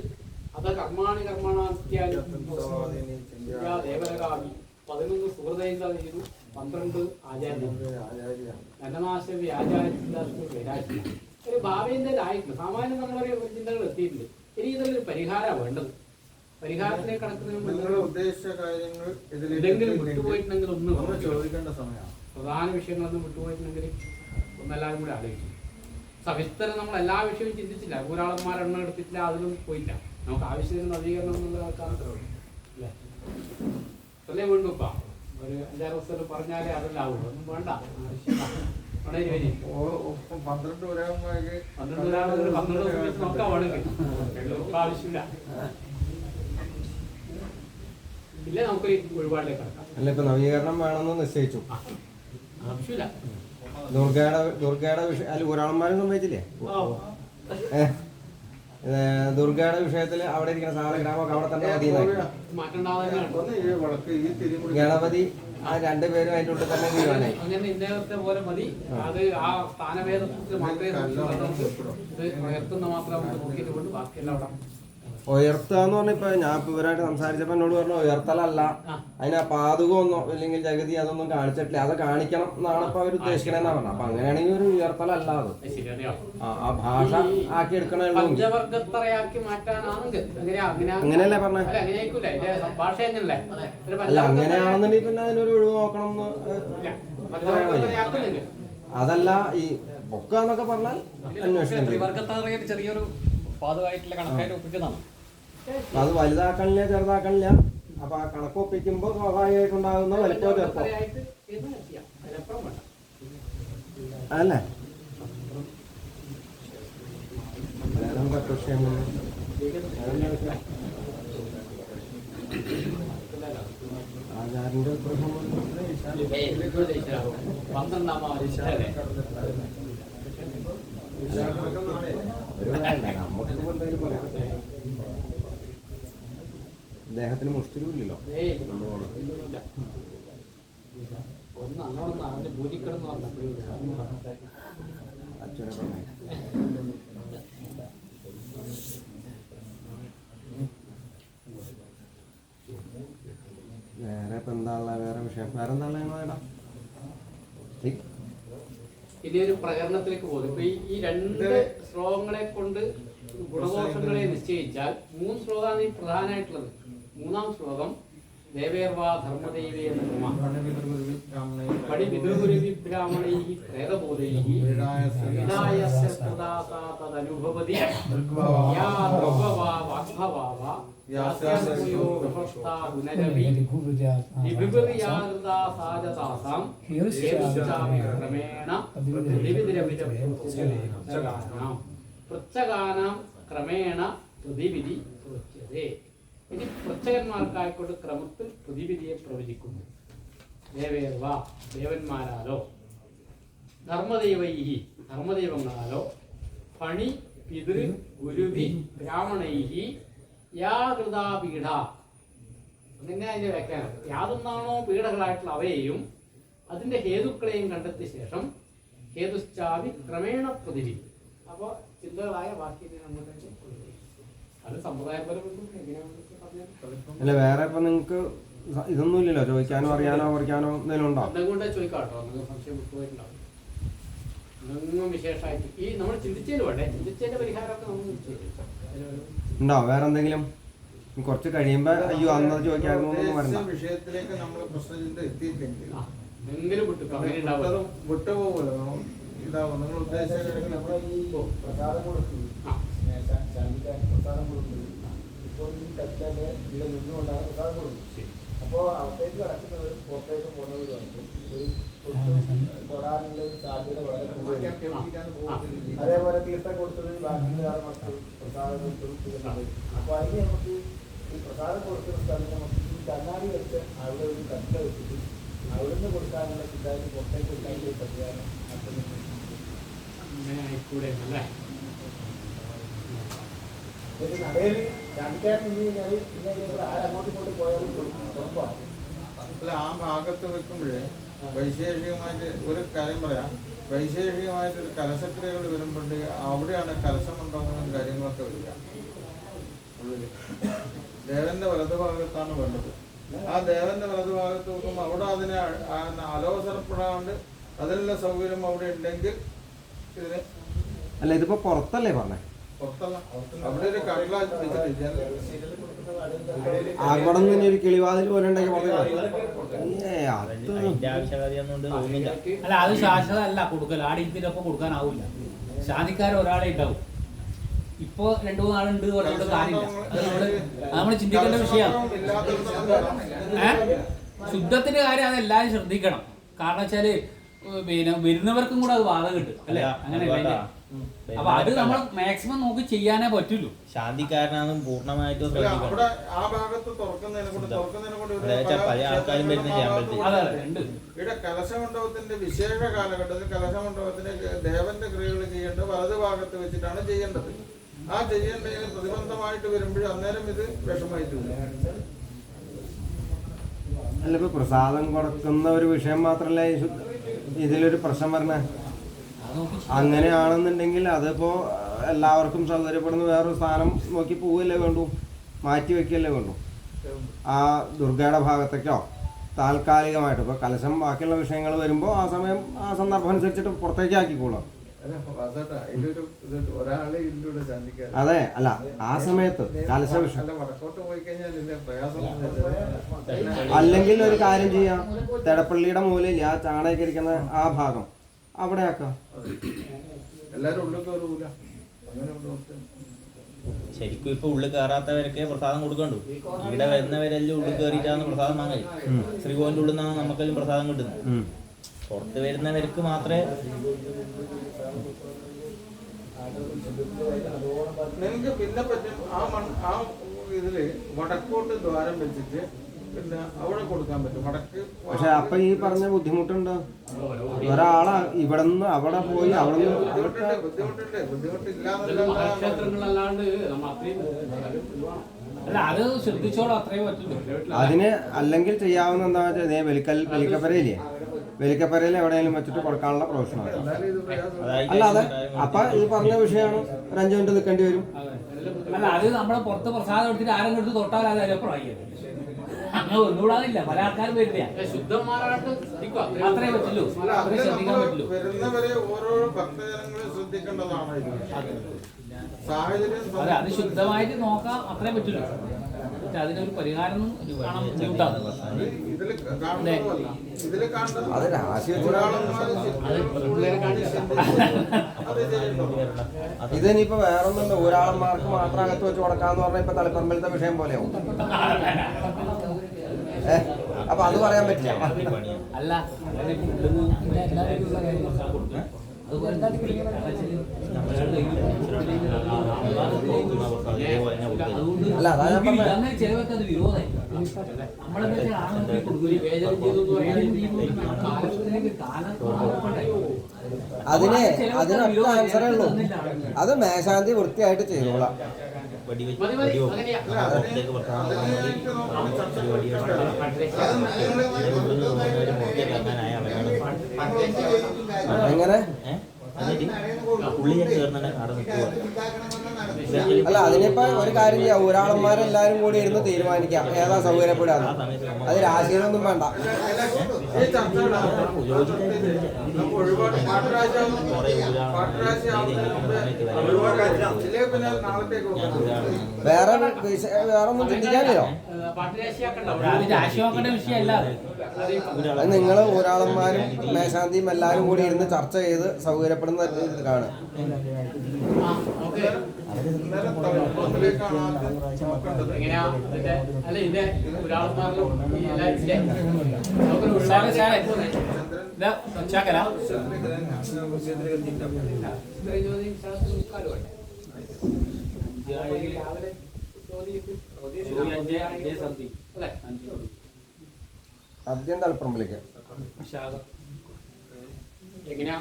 അത കർമാണി കർമ്മണാസ്ത്യാദേവരകാമി 11 സുഹൃദൈന്ദ ചെയ്തു, 12 ആചാര്യം ധനനാശ വ്യാചാരിച്ചു. ഒരു ഭാവേന്ദ്രനായിട്ടുണ്ട്. സാമാന്യം നമ്മളൊരു ചിന്തകൾ എത്തിയിട്ടുണ്ട്. ഇനി ഇതിലൊരു പരിഹാരമാണ് വേണ്ടത്. പരിഹാരത്തിലേക്ക് കടക്കുന്നതിന് ഉദ്ദേശിച്ച കാര്യങ്ങൾ എന്തെങ്കിലും വിട്ടുപോയിട്ടുണ്ടെങ്കിൽ ഒന്ന് ചോദിക്കേണ്ട സമയമാണ്. പ്രധാന വിഷയങ്ങളൊന്നും വിട്ടുപോയിട്ടുണ്ടെങ്കിൽ ഒന്നെല്ലാവരും കൂടി ആലോചിക്കും. സവിസ്തരം നമ്മൾ എല്ലാ വിഷയവും ചിന്തിച്ചില്ല, ഊരാളന്മാരെണ്ണം എടുത്തിട്ടില്ല, അതിലും പോയില്ല. നമുക്ക് ആവശ്യത്തിന് നവീകരണം എന്നുള്ള ആൾക്കാണ് അല്ലേ. അല്ലേ വീണ്ടും ഇപ്പം ഒരു 5-6 ദിവസം പറഞ്ഞാലേ അതെല്ലാം ആവുള്ളൂ. ഒന്നും വേണ്ട. 12 ദിവസം നോക്കാൻ വേണമെങ്കിൽ ആവശ്യമില്ല. ഇല്ല നമുക്കൊരു ഒഴിപാടിലേക്ക് കടക്കാം. അല്ല ഇപ്പൊ നവീകരണം വേണമെന്ന് നിശ്ചയിച്ചു. ആവശ്യമില്ല. ദുർഗയുടെ വിഷയം അല്ല ഒരാളന്മാരും സംഭവിച്ചില്ലേ. ദുർഗയുടെ വിഷയത്തില് അവിടെ ഇരിക്കുന്ന സാലഗ്രാമൊക്കെ അവിടെ തന്നെ മതി. ഗണപതി ആ 2 പേരും അതിൻ്റെ ഉള്ളിൽ തന്നെ തീരുമാനമായി. അങ്ങനെ ഇന്നത്തെ പോലെ മതി. അത് ആ സ്ഥാനഭേദത്തിൽ മാത്രമേ ഇത് ഉയർത്തുന്ന മാത്രം നോക്കിയിട്ട് കൊണ്ട് ബാക്കിയെല്ലാം അവിടെ ഉയർത്തുക എന്ന് പറഞ്ഞ ഇപ്പൊ ഞാൻ ഇവരായിട്ട് സംസാരിച്ചപ്പോ എന്നോട് പറഞ്ഞു ഉയർത്തലല്ല, അതിന് പാതകമൊന്നോ അല്ലെങ്കിൽ ജഗതി അതൊന്നും കാണിച്ചിട്ടില്ല, അത് കാണിക്കണം എന്നാണ് ഇപ്പൊ അവർ ഉദ്ദേശിക്കണെന്നാ പറഞ്ഞത്. അപ്പൊ അങ്ങനെയാണെങ്കിൽ ഒരു ഉയർത്തലല്ല അത്. ആ ഭാഷ ആക്കി എടുക്കണേ. അങ്ങനെയല്ലേ പറഞ്ഞത്? അല്ല അങ്ങനെയാണെന്നുണ്ടെങ്കിൽ പിന്നെ അതിനൊരു ഒഴിവ് നോക്കണം എന്ന്. അതല്ല ഈ ബൊക്ക എന്നൊക്കെ പറഞ്ഞാൽ അന്വേഷിക്കണം. ചെറിയൊരു പാതമായിട്ടുള്ള കണക്കായിട്ട് ഒപ്പിക്കുന്നതാണ്. അത് വലുതാക്കണില്ല ചെറുതാക്കണില്ല. അപ്പൊ ആ കണക്ക് ഒപ്പിക്കുമ്പോ സ്വാഭാവികമായിട്ടുണ്ടാകുന്ന വലിപ്പോ ചെറുപ്പം അല്ലേ. ആചാര്യന്റെ അദ്ദേഹത്തിന് മുഷ്ടിലുമില്ലല്ലോ. അച്ഛനെ പറഞ്ഞു വേറെ ഇപ്പൊ എന്താണുള്ള വേറെ വിഷയം വേറെ എന്താണ് ഞങ്ങളേടാ ഇനി ഒരു പ്രകരണത്തിലേക്ക് പോകും. ഇപ്പൊ ഈ 2 ശ്ലോകങ്ങളെ കൊണ്ട് ഗുണദോഷങ്ങളെ നിശ്ചയിച്ചാൽ 3 ശ്ലോകമാണ് ഈ പ്രധാനമായിട്ടുള്ളത്. 3-ാം ശ്ലോകം ദേവേർവാ ധർമ്മദൈവേ നമഃ പടി പിതൃഗുരുവിബ്രാഹ്മണൈഃ പ്രേതബോധൈഃ വിനായസ്യ പ്രദാതാ തദനുഭവതി യാ ദ്രവ്വവാ വാഗ്ഭവാ യാസ്യാസ്യോ വിഭക്താ ഗുണരവി വിഭിവൃയാർദാ സാജതാസാം ഹേതുശ്ചാപി ക്രമേണ പ്രതിവിധിരവിധം പൃച്ഛകാനാം ക്രമേണ പ്രതിവിധി പ്രോച്യതേ. ഇനി പൃച്ഛകന്മാർക്കായിക്കൊണ്ട് ക്രമത്തിൽ പ്രതിവിധിയെ പ്രവചിക്കുന്നു. ദേവേർവ ദേവന്മാരാലോ ധർമ്മദൈവൈഹി ധർമ്മദൈവങ്ങളാലോ ഫണി പിതൃ ഗുരുഭി ബ്രാഹ്മണൈഹി യാകൃതാ പീഠ. അങ്ങനെ അതിന്റെ വ്യാഖ്യാനം യാതൊന്നാണോ പീഠകളായിട്ടുള്ള അവയെയും അതിന്റെ ഹേതുക്കളെയും കണ്ടെത്തിയ ശേഷം ഹേതുശ്ചാവി ക്രമേണ പ്രതിവിധി. അപ്പോൾ ചിന്തകളായ ബാക്കി അത് സമ്പ്രദായപരമെന്നും എങ്ങനെയാണെന്ന് അല്ല വേറെ ഇപ്പൊ നിങ്ങക്ക് ഇതൊന്നും ഇല്ലല്ലോ, ചോദിക്കാനോ അറിയാനോ കുറിക്കാനോ എന്തെങ്കിലും ഉണ്ടോ? എന്തെങ്കിലും ചോദിക്കാട്ടോ, നിങ്ങൾക്ക് സംശയം വിട്ടുപോയിട്ടുണ്ടാവും. എന്തെങ്കിലും വിശേഷമായിട്ട് ഈ നമ്മൾ ചിന്തിച്ചതിന് വേണ്ടേ, ചിന്തിച്ചതിന്റെ പരിഹാരമൊക്കെ നമ്മൾ ഉണ്ടോ വേറെ എന്തെങ്കിലും? കുറച്ച് കഴിയുമ്പോ അയ്യോ അന്നത് ചോദിക്കായിരുന്നു എന്നൊന്നും വരണ്ട. വിഷയത്തിലേക്ക് നമ്മൾ പ്രശ്നചിന്ത എത്തിയില്ലെങ്കിൽ എന്തെങ്കിലും വിട്ടുപോകുമല്ലോ, ഇതാവും നിങ്ങൾ ഉദ്ദേശിച്ച നമ്മുടെ ഈ പ്രസാദം കൊടുക്കുന്നത് പ്രസാദം കൊടുക്കുന്നത് ഇപ്പോൾ ഈ കച്ചാല് ഇവിടെ നിന്നുകൊണ്ടാണ് പ്രസാദം കൊടുക്കുന്നത്. അപ്പോൾ അവിടേക്ക് കിടക്കുന്നത് പുറത്തേക്ക് പോകുന്നവരുണ്ട്, തൊടാനുള്ള ഒരു സാധ്യത വളരെ കൂടുതലാണ്. അതേപോലെ തീർത്ഥം കൊടുത്തത് ബാക്കിയുള്ള മക്കൾ പ്രസാദം കൊടുത്തത്. അപ്പോൾ അതിന് നമുക്ക് ഈ പ്രസാദം കൊടുക്കുന്ന സ്ഥലത്ത് നമുക്ക് ഈ കണ്ണാടി വെച്ച് അവിടെ ഒരു കട്ട വെച്ചിട്ട് അവിടുന്ന് കൊടുക്കാനുള്ള സിദ്ധാന്തം പുറത്തേക്ക് കൊടുക്കാനുള്ള ഒരു പരിഹാരം അങ്ങനെ ആയിക്കൂടെ അല്ലേ? നടയിൽ ചാണ്ടിക്കാൻ നിന്ന് കഴിഞ്ഞാൽ പിന്നെ ആരങ്ങോട്ട് കൊണ്ട് പോയാലും ഉറപ്പാണ്. അല്ല, ആ ഭാഗത്ത് വെക്കുമ്പോഴേ വൈശേഷികമായിട്ട് ഒരു കാര്യം പറയാം. വൈശേഷികമായിട്ട് ഒരു കലശക്രിയകൾ വരുമ്പോഴേ അവിടെയാണ് കലശം ഉണ്ടാകുന്ന കാര്യങ്ങളൊക്കെ വരിക. ഉള്ളിൽ ദേവന്റെ വലതുഭാഗത്താണ് വേണ്ടത്. ആ ദേവന്റെ വലതുഭാഗത്ത് വെക്കുമ്പോൾ അവിടെ അതിനെ അലോസരപ്പെടാണ്ട് അതിനുള്ള സൗകര്യം അവിടെ ഉണ്ടെങ്കിൽ ഇതിന് അല്ല, ഇതിപ്പോ പുറത്തല്ലേ പറഞ്ഞേ? പുറത്തല്ല, അവിടെ ഒരു കടല വെച്ചിട്ട് അവിടെ നിന്ന് ഒരു കിളിവാതിൽ പോലെ ഉണ്ടെങ്കിൽ അല്ല, അത് ശാശ്വത അല്ല കൊടുക്കൽ. ആടെ ഇതിലൊപ്പം കൊടുക്കാനാവില്ല. ശാന്തിക്കാരൻ ഒരാളെ ഉണ്ടാവും. ഇപ്പൊ 2-3 ആളുണ്ട് പറഞ്ഞുകൊണ്ട് കാര്യമില്ല. അത് നമ്മൾ ചിന്തിക്കേണ്ട വിഷയമാണ്. ശുദ്ധത്തിന്റെ കാര്യം അത് എല്ലാവരും ശ്രദ്ധിക്കണം. കാരണം വെച്ചാല് പിന്നെ വരുന്നവർക്കും കൂടെ അത് ബാധ കിട്ടും അല്ലെ? അങ്ങനെയല്ലേ? അപ്പൊ അത് നമ്മൾ മാക്സിമം നോക്കി ചെയ്യാനേ പറ്റുള്ളൂ. ശാന്തിക്കാരനാണ് പൂർണ്ണമായിട്ടും അവിടെ ആ ഭാഗത്ത് തുറക്കുന്നതിനെ കൊണ്ട് പല ആൾക്കാരും വരുന്ന ഇവിടെ കലശമണ്ഡപത്തിന്റെ വിശേഷ കാലഘട്ടത്തിൽ കലശമണ്ഡപത്തിന് ദേവന്റെ ക്രിയകൾ ചെയ്യേണ്ടത് വലതു ഭാഗത്ത് വെച്ചിട്ടാണ് ചെയ്യേണ്ടത്. ആ ചെയ്യേണ്ടതിന് പ്രതിബന്ധമായിട്ട് വരുമ്പോഴും അന്നേരം ഇത് വിഷമായിട്ട് വരും. അല്ല, ഇപ്പൊ പ്രസാദം കൊടുക്കുന്ന ഒരു വിഷയം മാത്രല്ലേ ഇതിലൊരു പ്രശ്നം വരണേ. അങ്ങനെയാണെന്നുണ്ടെങ്കിൽ അതിപ്പോ എല്ലാവർക്കും സൗകര്യപ്പെടുന്ന വേറൊരു സ്ഥാനം നോക്കി പോവുകയല്ലേ വേണ്ടു, മാറ്റി വെക്കുകയല്ലേ വേണ്ടു. ആ ദുർഗയുടെ ഭാഗത്തേക്കോ താൽക്കാലികമായിട്ട് ഇപ്പൊ കലശം ബാക്കിയുള്ള വിഷയങ്ങൾ വരുമ്പോൾ ആ സമയം ആ സന്ദർഭം അനുസരിച്ചിട്ട് പുറത്തേക്ക് ആക്കിക്കോളാം. ഒരാളെ ഇതിലൂടെ ചാന്തിക്കാൻ അതെ, അല്ല ആ സമയത്ത് കലശ വിഷയം വടക്കോട്ട് പോയി കഴിഞ്ഞാൽ ഇതിന്റെ പ്രയാസം അല്ലെങ്കിൽ ഒരു കാര്യം ചെയ്യാം, തെടപ്പള്ളിയുടെ മൂലയിൽ ആ ചാണകയ്ക്ക് ഇരിക്കുന്ന ആ ഭാഗം അവിടെ ആക്കാം. എല്ലാരും ഉള്ളിൽ കയറൂല, അങ്ങനെ ശരിക്കും ഇപ്പൊ ഉള്ളിൽ കയറാത്തവരൊക്കെ പ്രസാദം കൊടുക്കണ്ടു. ഇവിടെ വരുന്നവരെല്ലാം ഉള്ളിൽ കയറിയിട്ടാണ് പ്രസാദം വാങ്ങല്. ശ്രീകോവിന്റെ ഉള്ളിൽ നിന്നാണ് നമുക്കെല്ലാം പ്രസാദം കിട്ടുന്നത്. പുറത്ത് വരുന്നവർക്ക് മാത്രമേ നിങ്ങൾക്ക് പിന്നെ പറ്റും. ആ ഇതില് വടക്കോട്ട് ദ്വാരം വെച്ചിട്ട് പിന്നെ അവിടെ കൊടുക്കാൻ പറ്റും. വടക്ക് പക്ഷെ അപ്പൊ ഈ പറഞ്ഞ ബുദ്ധിമുട്ടുണ്ട്. ഒരാളെ ഇവിടെ നിന്ന് അവിടെ പോയി അവിടെ ക്ഷേത്രങ്ങളല്ലാണ്ട് നമ്മൾ അത്രയും അല്ല, അത് ശ്രദ്ധിച്ചോളൂ, അത്രയും പറ്റുള്ളൂ. അതിന് അല്ലെങ്കിൽ ചെയ്യാവുന്ന എന്താണെന്ന് വെച്ചാൽ വെലിക്കപ്പരയില്ലേ, വെലിക്കപ്പരയിൽ എവിടെയെങ്കിലും വെച്ചിട്ട് കൊടുക്കാനുള്ള പ്രൊഫഷനാണ്. അല്ലാതെ അപ്പൊ ഈ പറഞ്ഞ വിഷയമാണ്, ഒരു 5 മിനിറ്റ് നിൽക്കേണ്ടി വരും. അല്ല, അത് നമ്മളെ പുറത്ത് പ്രസാദം എടുത്തിട്ട് ആരെങ്കിലും എടുത്ത് തൊട്ടാൽ അത് അതിലപ്പുറമായി. അങ്ങനെ ഒന്നുകൂടാതില്ല, പല ആൾക്കാരും വരുന്ന ശുദ്ധന്മാരായിട്ട് അത്രേ പറ്റുള്ളൂ, അത്രേ ശ്രദ്ധിക്കാൻ പറ്റുള്ളൂ. വരുന്നവരെ ഓരോ ഭക്തജനങ്ങളെ ശ്രദ്ധിക്കേണ്ടതാണ്. സാഹചര്യം അതെ, അത് ശുദ്ധമായിട്ട് നോക്കാം, അത്രേ പറ്റുള്ളൂ. പക്ഷെ അതിനൊരു പരിഹാരം കാണാൻ ബുദ്ധിമുട്ടാണ്. ഇതില് കാണുന്നതല്ല, ഇതില് കാണുന്നത് അത് രാശി ഇതിനിപ്പോ വേറൊന്നുണ്ട്. ഒരാളന്മാർക്ക് മാത്രം അകത്ത് വെച്ച് കൊടുക്കാന്ന് പറഞ്ഞാൽ ഇപ്പൊ തളിപ്പറമ്പിലത്തെ വിഷയം പോലെയാവും. അപ്പൊ അത് പറയാൻ പറ്റില്ല. അല്ല, അല്ല, അതാ ഞാൻ പറഞ്ഞത്. അങ്ങനെ ചിലവൊക്കെ അത് വിരോധമായി. അതിനൊക്കെ ആൻസറേ ഉള്ളൂ. അത് മേശാന്തി വൃത്തിയായിട്ട് ചെയ്തോളാം. അതിനെ പുള്ളിയെ ചേർന്നെ അവിടെ നിൽക്കുക. അല്ല അതിനിപ്പോ ഒരു കാര്യം ചെയ്യാം, ഒരാളന്മാരെല്ലാരും കൂടി ഇരുന്ന് തീരുമാനിക്കാം ഏതാ സൗകര്യപ്പെടാതെ. അത് രാശികളൊന്നും വേണ്ട. ഈ ചർച്ചകളാണ് ഒരുപാട് പാട്ടരാശിയാവുന്ന പിന്നെ നാളത്തേക്ക് വേറെ വേറൊന്നും ചിന്തിക്കാനില്ലോ. രാശിയാക്കേണ്ട വിഷയമല്ല അത് നിങ്ങൾ ഒരാളന്മാരും മേശാന്തിയും എല്ലാരും കൂടി ഇരുന്ന് ചർച്ച ചെയ്ത് സൗകര്യപ്പെടുന്ന ഇത് കാണും. ആദ്യം തളിപ്പറമ്പിലേക്ക് എങ്ങനെയാ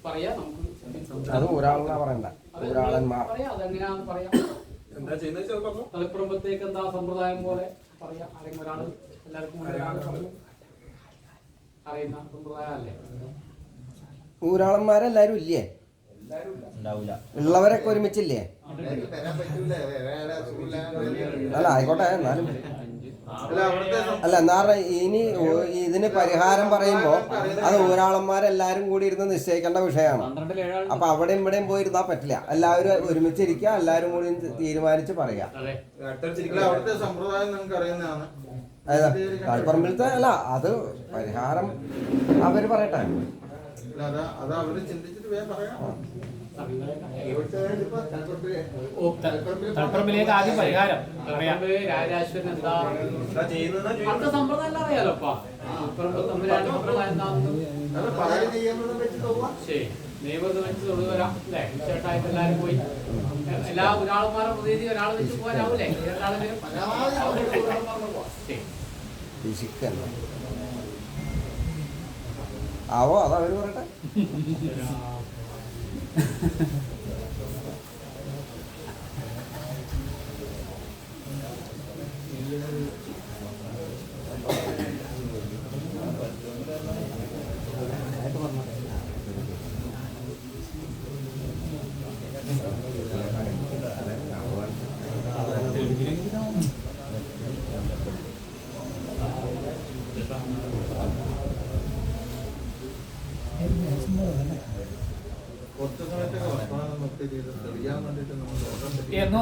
പറയാ നമുക്ക് അത് ഒരാളെന്നാ പറയണ്ട, ഒരാളന്മാർ അതെങ്ങനെയാന്ന് പറയാം. എന്താ ചെയ്യുന്നത് തളിപ്പറമ്പത്തേക്ക് എന്താ സമ്പ്രദായം പോലെ പറയാം. അല്ലെങ്കിൽ ഒരാള് എല്ലാവർക്കും അറിയുന്ന സമ്പ്രദായം അല്ലേ? ഊരാളന്മാരെല്ലാരും ഇല്ലേ? ഉണ്ടാവില്ല. ഉള്ളവരൊക്കെ ഒരുമിച്ചില്ലേ? അല്ല ആയിക്കോട്ടെ, എന്നാലും അല്ല എന്താ പറഞ്ഞ ഇനി ഇതിന് പരിഹാരം പറയുമ്പോ അത് ഊരാളന്മാരെല്ലാരും കൂടി ഇരുന്ന് നിശ്ചയിക്കേണ്ട വിഷയമാണ്. അപ്പൊ അവിടെയും ഇവിടെയും പോയിരുന്നാ പറ്റില്ല. എല്ലാവരും ഒരുമിച്ചിരിക്കുക, എല്ലാരും കൂടി തീരുമാനിച്ച് പറയാ. അവിടുത്തെ സമ്പ്രദായം നിങ്ങൾക്ക് അറിയുന്നതാണ്. തളിപ്പറമ്പിലത്തെ അല്ല, അത് പരിഹാരം അവര് പറയട്ടെ. അത് അവര് ചിന്തിച്ചിട്ട് വേഗം പറയാം. തളിപ്പറമ്പിലേക്ക് ആദ്യം പരിഹാരം രാജാശ്വരൻ എന്താ അടുത്ത സമ്പ്രദായം എല്ലാം അറിയാലോപ്പാ. ശരി, നെയ്മത് വെച്ച് തൊടുവരാം അല്ലേ? ചേട്ടായിട്ട് എല്ലാരും പോയി എല്ലാ ഒരാൾമാരുടെ പ്രതിനിധി ഒരാൾ വെച്ച് പോരാവൂലേ? ആവോ അതവര് പറയട്ടെ. എന്ന്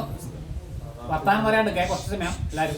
വർത്താനം പറയാണ്ട് കുറച്ച് സമയം എല്ലാരും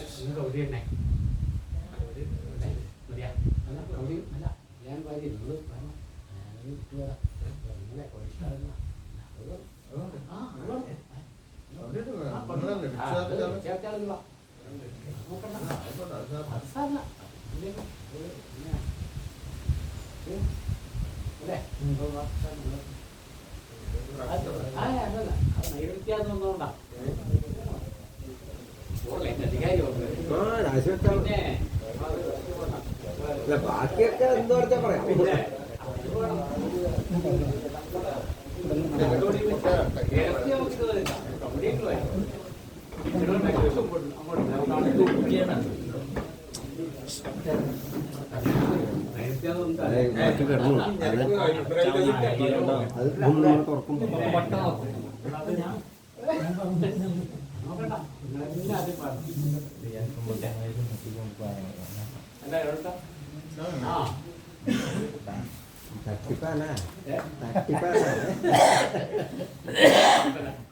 ബാക്കിയൊക്കെ എന്തോ പറയാം. കിടന്നു അത് തുറക്കും.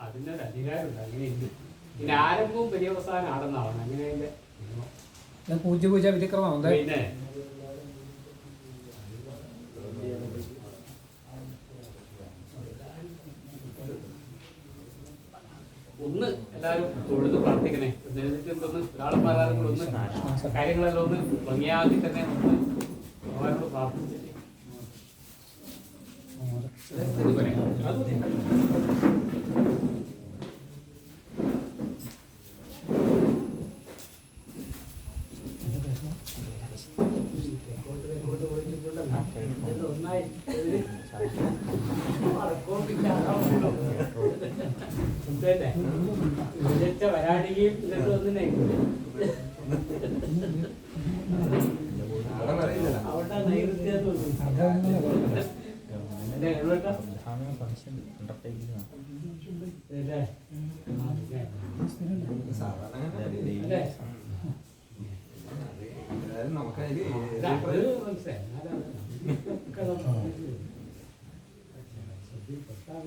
അതിന്റെ അധികാരമുണ്ട്. അങ്ങനെയുണ്ട്. പിന്നെ ആരംഭവും പര്യവസാനം ആടെന്നാണ് അങ്ങനെ പൂജ പൂജ വിധിക്രമം പിന്നെ ഒന്ന് എല്ലാവരും തൊഴുത് പ്രാർത്ഥിക്കണേ. എന്തൊന്ന് ഒരാളന്മാരും കൂടെ ഒന്ന് കാര്യങ്ങളെല്ലാം ഒന്ന് ഭംഗിയാക്കി തന്നെ ഒന്ന് അവരോട് പ്രാർത്ഥിച്ചില്ലേ. വരാടികയും ഇതൊക്കെ ഒന്നിനെ അവിടെ നൈരുത്യം ആവശ്യമുണ്ട് അണ്ടർടേക്കിംഗ് ഇതല്ലേ? സാധാരണ അങ്ങനെ അല്ലേ? ഏതായാലും നമുക്കതില് ഇല്ല, അത് മനസ്സിലായി. അതാണ് ഒക്കെ നമ്മൾ ശ്രദ്ധയിൽപ്പെട്ടാൽ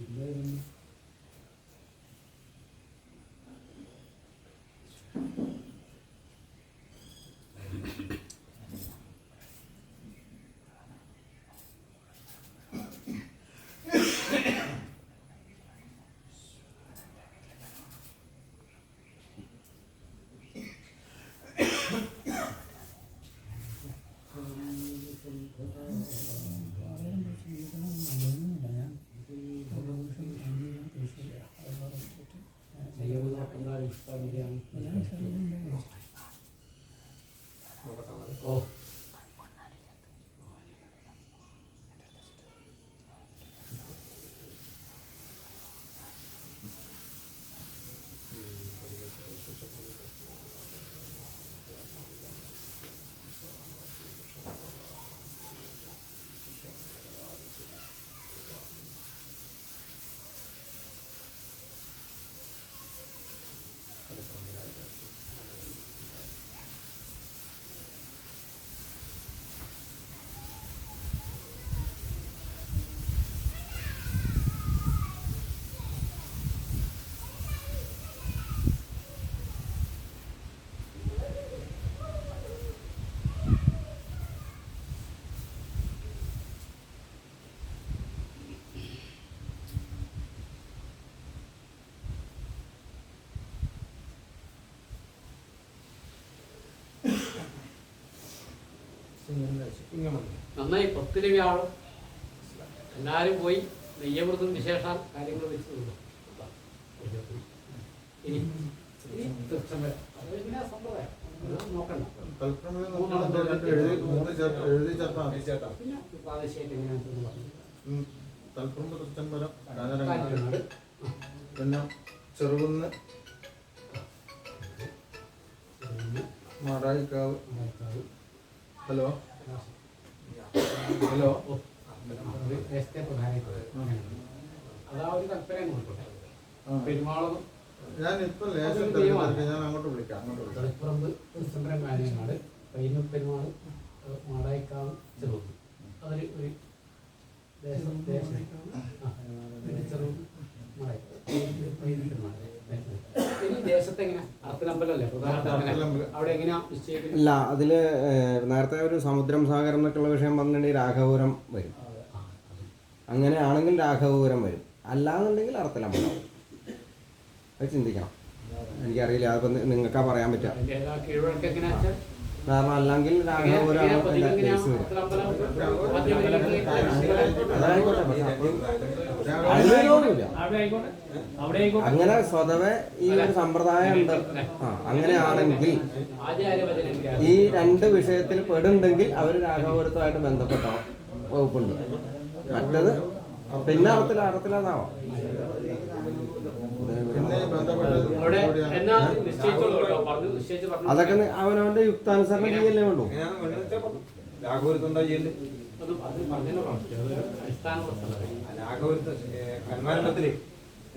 ഇല്ലായിരുന്നു. ഓ നന്നായി 10 വ്യാഴം എല്ലാവരും പോയി നെയ്യമൃതും വിശേഷാൽ കാര്യങ്ങൾ വെച്ച് ഇനി തീർച്ചയായും അതെങ്ങനെയാ സമ്പ്രദായം നോക്കണ്ട. എഴുതി ചേർത്താൽ പിന്നെ പ്രാദേശികമായിട്ട് എങ്ങനെയാണെന്ന് പറഞ്ഞു. തൽപ്പുറം തൃച്ചംബരം ഗാനരംഗനാട്, പിന്നെ ചെറുകുന്ന് മാടായിക്കാവ്. ഹലോ ഹലോ അതാ ഒരു താല്പര്യം കൊടുക്കട്ടെ. പെരുമാളും ഞാൻ ഇപ്പൊ ലേശം തിരക്കിലായിരിക്കും. ഞാൻ അങ്ങോട്ട് വിളിക്കാം. തളിപ്പറമ്പ് ഡിസംബരം കാഞ്ഞങ്ങാട് പയ്യന്നൂർ പെരുമാൾ മാടായിക്കാവ് ചെറുത് അതൊരു ഒരു ദേശം ചെറു ഇനി ദേശത്തെ എങ്ങനെ അർത്തലമ്പലല്ലേ അവിടെ എങ്ങനെയാ നിശ്ചയിക്കുന്നത്? ഇല്ല, അതില് നേരത്തെ ഒരു സമുദ്രം സാഗരം എന്നൊക്കെയുള്ള വിഷയം പറഞ്ഞിട്ടുണ്ടെങ്കിൽ രാഘവപുരം വരും. അങ്ങനെയാണെങ്കിൽ രാഘവപുരം വരും, അല്ലാന്നുണ്ടെങ്കിൽ അർത്തലമ്പലം. അത് ചിന്തിക്കണം. എനിക്കറിയില്ല, അതിപ്പോൾ നിങ്ങൾക്കാ പറയാൻ പറ്റുക. കീഴ്വഴക്ക് എങ്ങനെയാ വെച്ചാൽ കാരണം അല്ലെങ്കിൽ രാഘവപുരമാണ് അതിൻ്റെ ബേസ് വരിക. അതായിക്കോട്ടെ, അതിലൊന്നുമില്ല. അങ്ങനെ സ്വതവേ ഈ ഒരു സമ്പ്രദായം ഉണ്ട്. അങ്ങനെയാണെങ്കിൽ ഈ 2 വിഷയത്തിൽ പെടുണ്ടെങ്കിൽ അവർ രാഘവപുരത്തുമായിട്ട് ബന്ധപ്പെട്ട വകുപ്പുണ്ട്. മറ്റത് പിന്നെ അറത്തിലാതാവാം. അതൊക്കെ അവനവന്റെ യുക്താനുസരണം ചെയ്യല്ലേ വേണ്ടു. കന്മാരമ്പത്തില്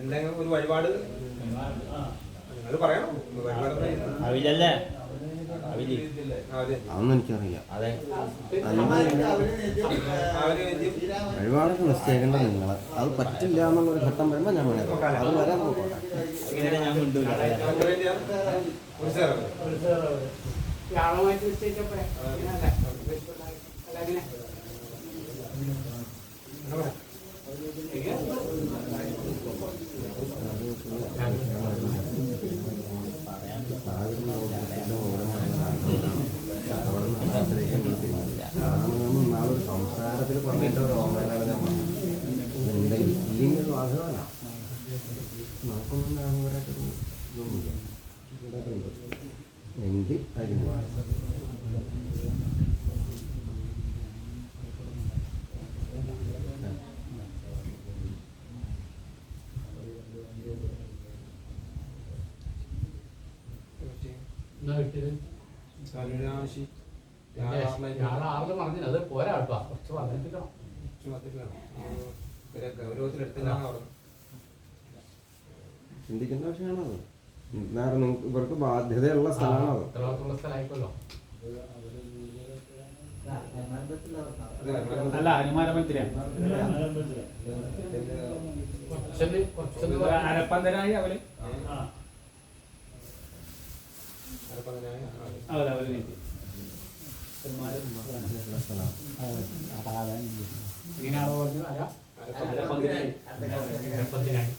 എന്തെങ്കിലും ഒരു വഴിപാട് നിങ്ങൾ പറയണം. അവിലല്ലേ അതൊന്നും എനിക്കറിയാം. അതെ, വഴിപാടൊക്കെ നിശ്ചയിക്കേണ്ടത് നിങ്ങളെ. അത് പറ്റില്ല എന്നുള്ളൊരു ഘട്ടം വരുമ്പോൾ ഞാൻ പറയാം. അത് വരാൻ നോക്കട്ടെ. ഞാൻ കൊണ്ടുവരാം. വ്യാഴമായിട്ട് നിശ്ചയിച്ചപ്പോഴേ നാളൊരു സംസാരത്തിൽ പറഞ്ഞിട്ട് ഒരു ഓൺലൈനാണ് ഞാൻ പറഞ്ഞത്. ഇല്ലെങ്കിൽ വാഹനമല്ല നമുക്കൊന്നും രാഘവരായിട്ടൊരു ഇതൊന്നുമില്ല. എങ്കിൽ അതിന് ആറില് പറഞ്ഞത് അത് പോരാ കേട്ടോ, കുറച്ച് പറഞ്ഞിരിക്കണം. ഗൗരവത്തിലെടുത്തില്ലാന്ന് പറഞ്ഞു. ചിന്തിക്കേണ്ട വിഷയമാണത്. നേരെ ഇവർക്ക് ബാധ്യതയുള്ള സ്ഥലമാണത്. ഉത്തരവാദിത്തമുള്ള സ്ഥലമായിക്കല്ലോ. അല്ല അനുമാനമന്ത്രിയാണ് അരപ്പന്തനായി അവര് എങ്ങനെയാണോ പറഞ്ഞത്? അരപ്പന്തനായി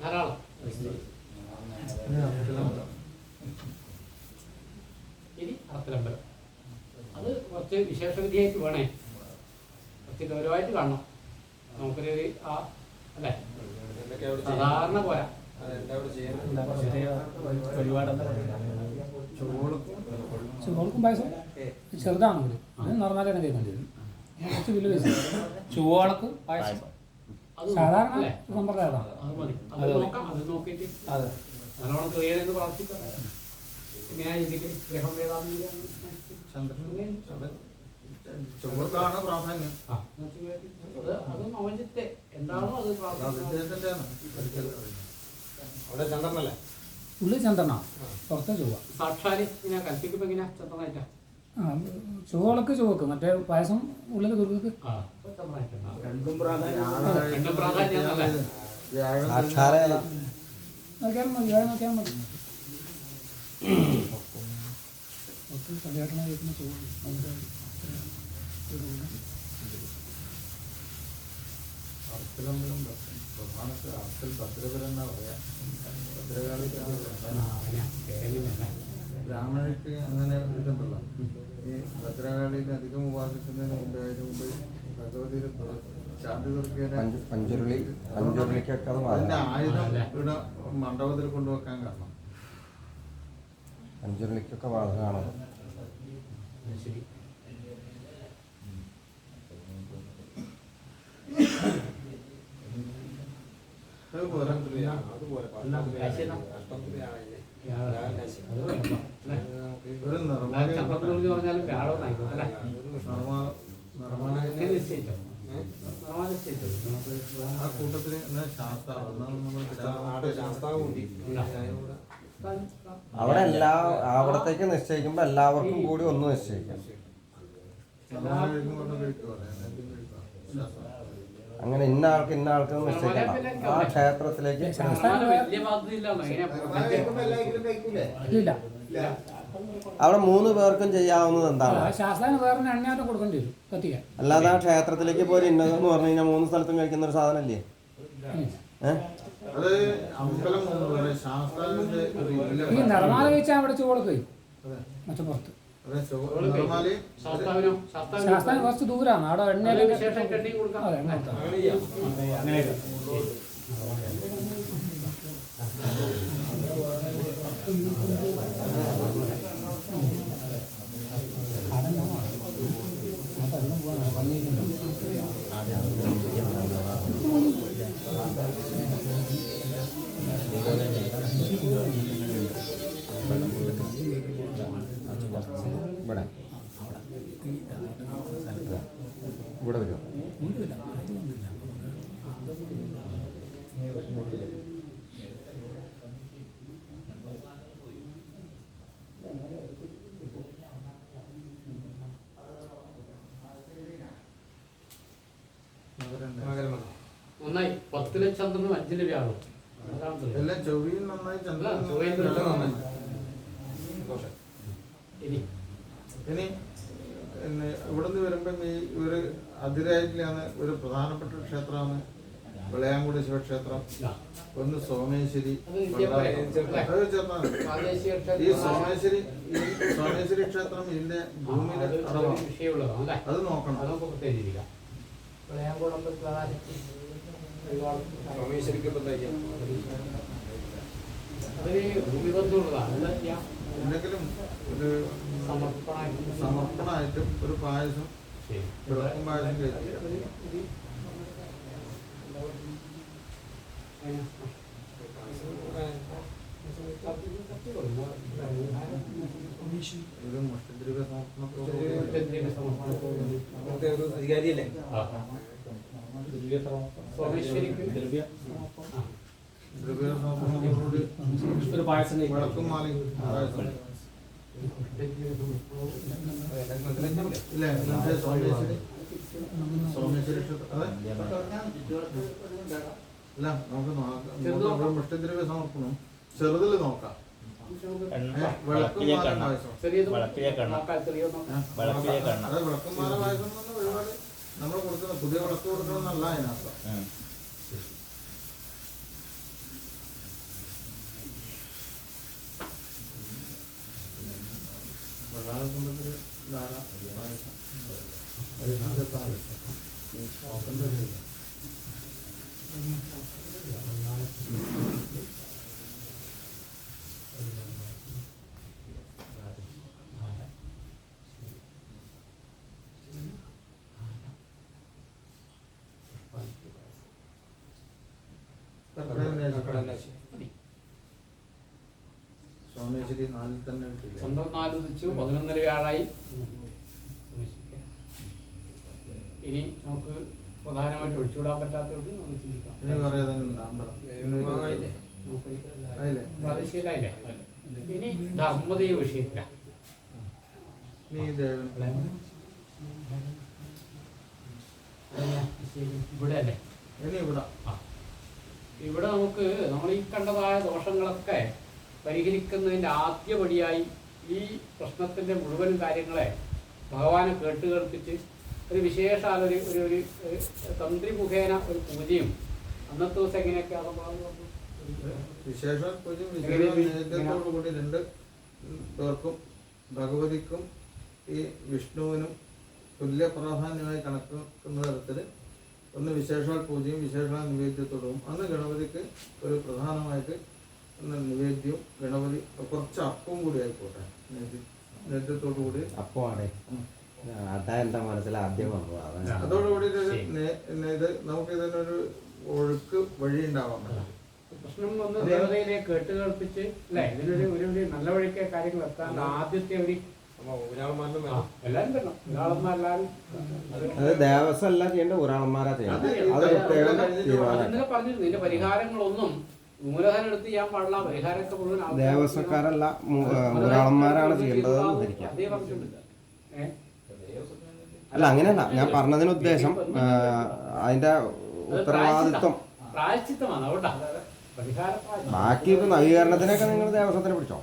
ധാരാളം. ഇനി അത്തലമ്പലം അത് കുറച്ച് വിശേഷവിധിയായിട്ട് വേണേ, കുറച്ച് ഗൗരവമായിട്ട് കാണണം. നമുക്കൊരു അല്ലേ സാധാരണ പോരാ. ചുവൾക്കും പായസം ചെറുതാണെങ്കിലും അത് നോർമലായിട്ട് തന്നെ കേൾക്കേണ്ടി വരും. കുറച്ച് വലിയ പൈസ ചുവളക്ക് പായസം സാധാരണ സമ്പ്രദായമാണ്. അത് മതി. അത് നോക്കാം. അത് നോക്കിയിട്ട് നല്ലോണം ക്ലിയർ ചെയ്ത് പ്രവർത്തിക്കാം. ഇങ്ങനെ ഇതിക്ക് ഗ്രഹം ചുവക്കാണ് പ്രാധാന്യം. അതും അവന്റെ എന്താണോ അത് അവിടെ ചന്ദ്രനല്ലേ? ഉള്ളിൽ ചന്ദ്രനാ, പുറത്തെ ചൊവ്വ. സാക്ഷാല് ഇങ്ങനെ കൽപ്പിക്കുമ്പോ എങ്ങനെയാ ചന്ദ്രനായിട്ടാ? ചുവക്ക് ചുവക്ക് മറ്റേ പായസം ഉള്ളിൽ ദുർഗക്ക് രണ്ടും പ്രാധാന്യം. നോക്കിയാൽ മതി, വേറെ നോക്കിയാൽ മതി. കല്യാണം കഴിക്കുന്ന ചുവ അർത്തലമ്പലം പ്രധാനത്തെ അർത്തൽ ഭദ്രപരം എന്നാ പറയാ. ഭദ്രകാളി ബ്രാഹ്മണർക്ക് അങ്ങനെ ഇതുണ്ടല്ലോ. ഈ ഭദ്രകാളിയിൽ അധികം ഉപാസിക്കുന്നതിന് മുമ്പ് അതിന് മുമ്പ് ഭഗവതിയുടെ ശാന്തി പഞ്ചുരുളിക്കൊക്കെ അതിന്റെ ആയുധം ഇവിടെ മണ്ഡപത്തിൽ കൊണ്ടുവെക്കാൻ കാരണം പഞ്ചുരുളിക്കൊക്കെ ബാധകമാണ്. ശരി. അതുപോലെ ഒരു നിർമ്മാണ പറഞ്ഞാലും ആ കൂട്ടത്തില് അവിടെ അവിടത്തേക്ക് നിശ്ചയിക്കുമ്പോ എല്ലാവർക്കും കൂടി ഒന്ന് നിശ്ചയിക്കാം. അങ്ങനെ ഇന്ന ആൾക്ക് നിശ്ചയിക്കണം. ആ ക്ഷേത്രത്തിലേക്ക് ഇല്ല. അവിടെ 3 പേർക്കും ചെയ്യാവുന്നത് എന്താണ്? ശാസ്ത്രം വേറെ എണ്ണയായിട്ട് കൊടുക്കേണ്ടി വരും കത്തിക്കാൻ. അല്ലാതെ ആ ക്ഷേത്രത്തിലേക്ക് പോയി ഇന്നതെന്ന് പറഞ്ഞു കഴിഞ്ഞാൽ 3 സ്ഥലത്തും കഴിക്കുന്ന ഒരു സാധനമല്ലേ? അത് അമ്പലം ശാസ്താവിന്റെ ഈ നിർമ്മാല കഴിച്ചാൽ അവിടെ ചുവടക്ക് പോയി മറ്റു പുറത്ത്. ശാസ്താവിന് കുറച്ച് ദൂരമാണ്. അവിടെ എണ്ണ ഇവിടെ വരുമോ? നന്നായി 10 ചന്ദ്രനും 5 വ്യാഴം എല്ലാം ചൊവ്വയിൽ നന്നായി ഇനി പിന്നെ ഇവിടുന്ന് വരുമ്പം ഈ ഒരു അതിരായിട്ടിലാണ് ഒരു പ്രധാനപ്പെട്ട ക്ഷേത്രമാണ് വിളയാങ്കുടി ശിവക്ഷേത്രം, ഒന്ന് സോമേശ്വരി. അത് ചേർന്നാണ് ഈ സോമേശ്വരി ക്ഷേത്രം ഇതിന്റെ ഭൂമിയിലെ അടവാണ്. അത് നോക്കണം. സോമേശ്വരിക്ക് ഇപ്പൊ എന്താ ചെയ്യാ? എന്തെങ്കിലും ഒരു സമർപ്പണമായിട്ടും ഒരു പായസം, വിളക്കും പായസം കഴിക്കുക. ഒരു മുഷ്ടദ്രവ്യ അങ്ങനത്തെ ഒരു അധികാരിയല്ലേ? ദ്രവ്യ സമർപ്പണത്തോടുകൂടി ഒരു പായസം വിളക്കും മാലയും പായസം ഇല്ലേ? സോമേശ്വരി ക്ഷേത്രം. അതെ അല്ല, നമുക്ക് നോക്കാം. മുഷ്ടദ്രവ്യ സമർപ്പണം ചെറുതിൽ നോക്കാം. വിളക്കും മാല പായസം. അതെ, വിളക്കും മാല പായസം ഒരുപാട് നമ്മൾ കൊടുക്കുന്ന പുതിയ വിളക്ക് കൊടുക്കണമെന്നല്ല അതിനർത്ഥം. വെള്ളാകുമ്പത്തിൽ ധാരാളം പായസം. സോമേശ്വരി 4 തന്നെ കിട്ടില്ല. 11 വ്യാഴായി. ഇനി നമുക്ക് പ്രധാനമായിട്ട് ഒഴിച്ചുവിടാൻ പറ്റാത്തതുകൊണ്ട് നമുക്ക് ചിന്തിക്കാം. ഇനി പ്രാദേശികയിലായില്ലേ? ഇനി ധർമ്മതീയ വിഷയത്തില ഇവിടെ അല്ലേ? ഇവിടെ നമുക്ക് നമ്മൾ ഈ കണ്ടതായ ദോഷങ്ങളൊക്കെ പരിഹരിക്കുന്നതിൻ്റെ ആദ്യപടിയായി ഈ പ്രശ്നത്തിൻ്റെ മുഴുവൻ കാര്യങ്ങളെ ഭഗവാനെ കേട്ടുകേൾപ്പിച്ച് ഒരു വിശേഷാൽ ഒരു തന്ത്രി മുഖേന ഒരു പൂജയും അന്നത്തെ ദിവസം എങ്ങനെയൊക്കെയാണ് വിശേഷ പൂജയും വിശേഷത്തോടുകൂടി 2 പേർക്കും ഭഗവതിക്കും ഈ വിഷ്ണുവിനും തുല്യ പ്രാധാന്യമായി കണക്കുന്ന തരത്തിൽ ഒന്ന് വിശേഷാൽ പൂജയും വിശേഷാൽ നിവേദ്യത്തോടും, അന്ന് ഗണപതിക്ക് ഒരു പ്രധാനമായിട്ട് നിവേദ്യവും ഗണപതി കുറച്ച് അപ്പവും കൂടി ആയിക്കോട്ടെ നേദ്യത്തോടു കൂടി. അപ്പമാണ് അതാ എന്റെ മനസ്സിൽ ആദ്യം വന്നത്. അതോടുകൂടി ഇത് നമുക്ക് ഇതിനൊരു ഒഴുക്ക് വഴി ഉണ്ടാവാൻ പറ്റും. പ്രശ്നം വന്ന് ദേവതയിലെ കേട്ടുകേൾപ്പിച്ച് അല്ലെ ഇതിനൊരു ഒരു നല്ല വഴിക്ക് കാര്യങ്ങൾ എത്താൻ ആദ്യത്തെ ഒരു എല്ലാരും വരണം. ഒരാളന്മാരെല്ലാരും അത് ദേവസ്വം അല്ല ചെയ്യേണ്ട, ഒരാളന്മാരാ ചെയ്യേണ്ടത്. അത് ഇന്നലെ പറഞ്ഞിരുന്നു ഇതിന്റെ പരിഹാരങ്ങളൊന്നും മൂലധനം എടുത്ത് ചെയ്യാൻ പാടില്ല. പരിഹാരമൊക്കെ മുഴുവൻ ദേവസ്വക്കാരല്ല, ഒരാളന്മാരാണ് ചെയ്യേണ്ടത് ധരിക്കാം. അതേ പറഞ്ഞിട്ടുണ്ട്. അല്ല, അങ്ങനെയല്ല ഞാൻ പറഞ്ഞതിന് ഉദ്ദേശം. അതിന്റെ ഉത്തരവാദിത്വം പ്രായശ്ചിത്തമാണ്. അതുകൊണ്ടാ ബാക്കി ഇപ്പൊ നവീകരണത്തിനൊക്കെ നിങ്ങൾ ദേവസ്വത്തിന് പിടിച്ചോ.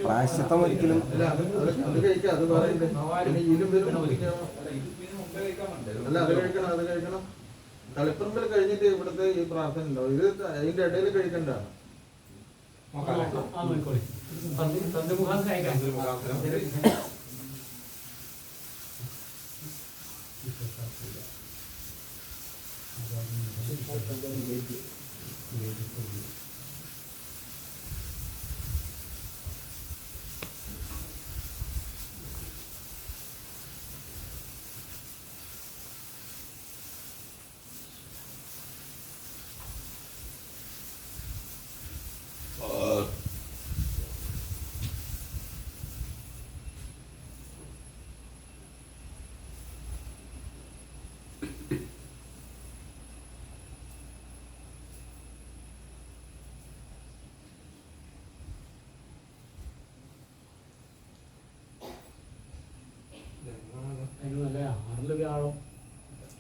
പ്രായശ്ചിത്തം ഒരിക്കലും അല്ല, അത് കഴിക്കണം. കളിപ്പറമ്പിൽ കഴിഞ്ഞിട്ട് ഇവിടുത്തെ ഈ പ്രാർത്ഥന ഉണ്ടോ? ഇത് അതിന്റെ ഇടയിൽ കഴിക്കേണ്ടതാണ്.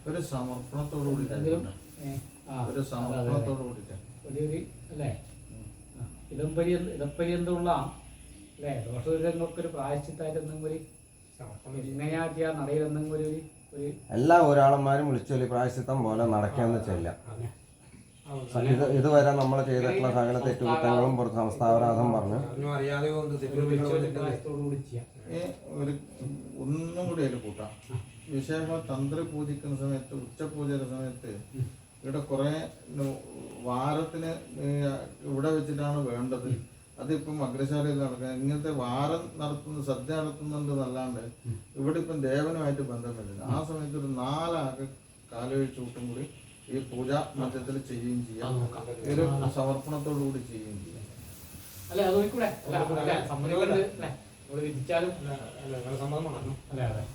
ഒരു സമർപ്പണത്തോടു കൂടിയിട്ട് ഒരു സമർപ്പണത്തോടു കൂടിയിട്ട് അല്ലേ ഇടപ്പര്യന്തമുള്ള അല്ലേ ദോഷദുരിതങ്ങൾക്കൊരു പ്രായശ്ചിത്തായിട്ട് എന്തെങ്കിലും ഒരു എങ്ങനെയാ ചെയ്യാൻ നടയിൽ എന്തെങ്കിലും ഒരു എല്ലാ ഒരാളന്മാരും വിളിച്ചൊല്ലി പ്രായശ്ചിത്തം പോലെ നടക്കാന്ന് ചെല്ലാം. ഇതുവരെ നമ്മൾ ചെയ്തിട്ടുള്ള സകല തെറ്റുകുറ്റങ്ങളും സംസ്ഥാപരാധം പറഞ്ഞു അറിയാതെ ഒരു ഒന്നും കൂടി അതിൽ കൂട്ടാം. വിശേഷ തന്ത്രി പൂജിക്കുന്ന സമയത്ത് ഉച്ചപൂജയുടെ സമയത്ത് ഇവിടെ കുറെ വാരത്തിന് ഇവിടെ വെച്ചിട്ടാണ് വേണ്ടത്. അതിപ്പം അഗ്രശാലയിൽ നടക്കുക. ഇങ്ങനത്തെ വാരം നടത്തുന്ന സദ്യ നടത്തുന്നുണ്ട് എന്നല്ലാണ്ട് ഇവിടെ ഇപ്പം ദേവനുമായിട്ട് ബന്ധമില്ല. ആ സമയത്ത് ഒരു 4 ആൾക്ക് കാലൊഴിച്ചൂട്ടും കൂടി ഈ പൂജ മധ്യത്തിൽ ചെയ്യുകയും ചെയ്യാം. ഒരു സമർപ്പണത്തോടു കൂടി ചെയ്യുകയും ചെയ്യാം. അല്ലെ അത് നോക്കൂടെ വിധിച്ചാലും അല്ലെ അതെ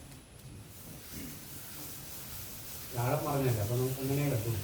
വ്യാഴം പറഞ്ഞല്ലേ അപ്പൊ നമുക്ക് എങ്ങനെയാ കിട്ടും.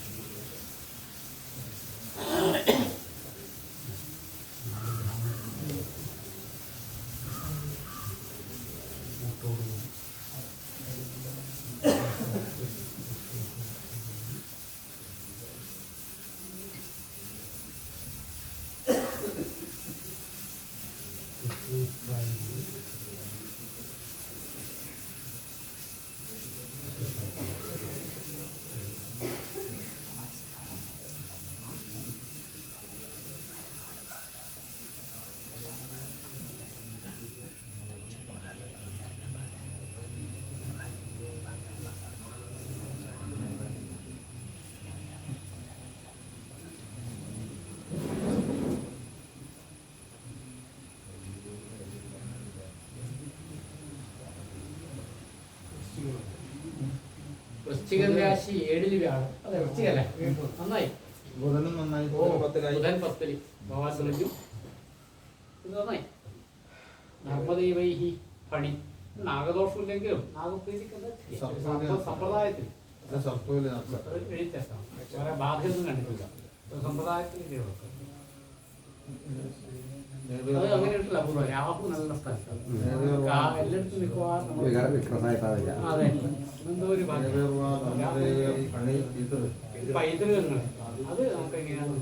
വൃശ്ചികൻ രാശി 7 വ്യാഴം. അതെ വൃശ്ചികല്ലേ നന്നായി. ബുധനും നന്നായി. ബുധൻ 10 ഭഗവാൻ തെളിഞ്ഞു. ഇത് നന്നായി. നർമ്മദൈവൈഹി പണി നാഗദോഷമില്ലെങ്കിലും നാഗപ്രീതിക്ക് സമ്പ്രദായത്തിൽ എഴുത്തേക്കാം. വേറെ ബാധ്യതയൊന്നും കണ്ടിട്ടില്ല. സമ്പ്രദായത്തിൽ അത് അങ്ങനെ ഇട്ടില്ല. രാഹു നല്ല സ്ഥലത്താണ് എല്ലായിടത്തും മിക്കവാറും അതെ എന്തോ ഒരു പൈതൃകങ്ങൾ അത് നമുക്ക് എങ്ങനെയാണ്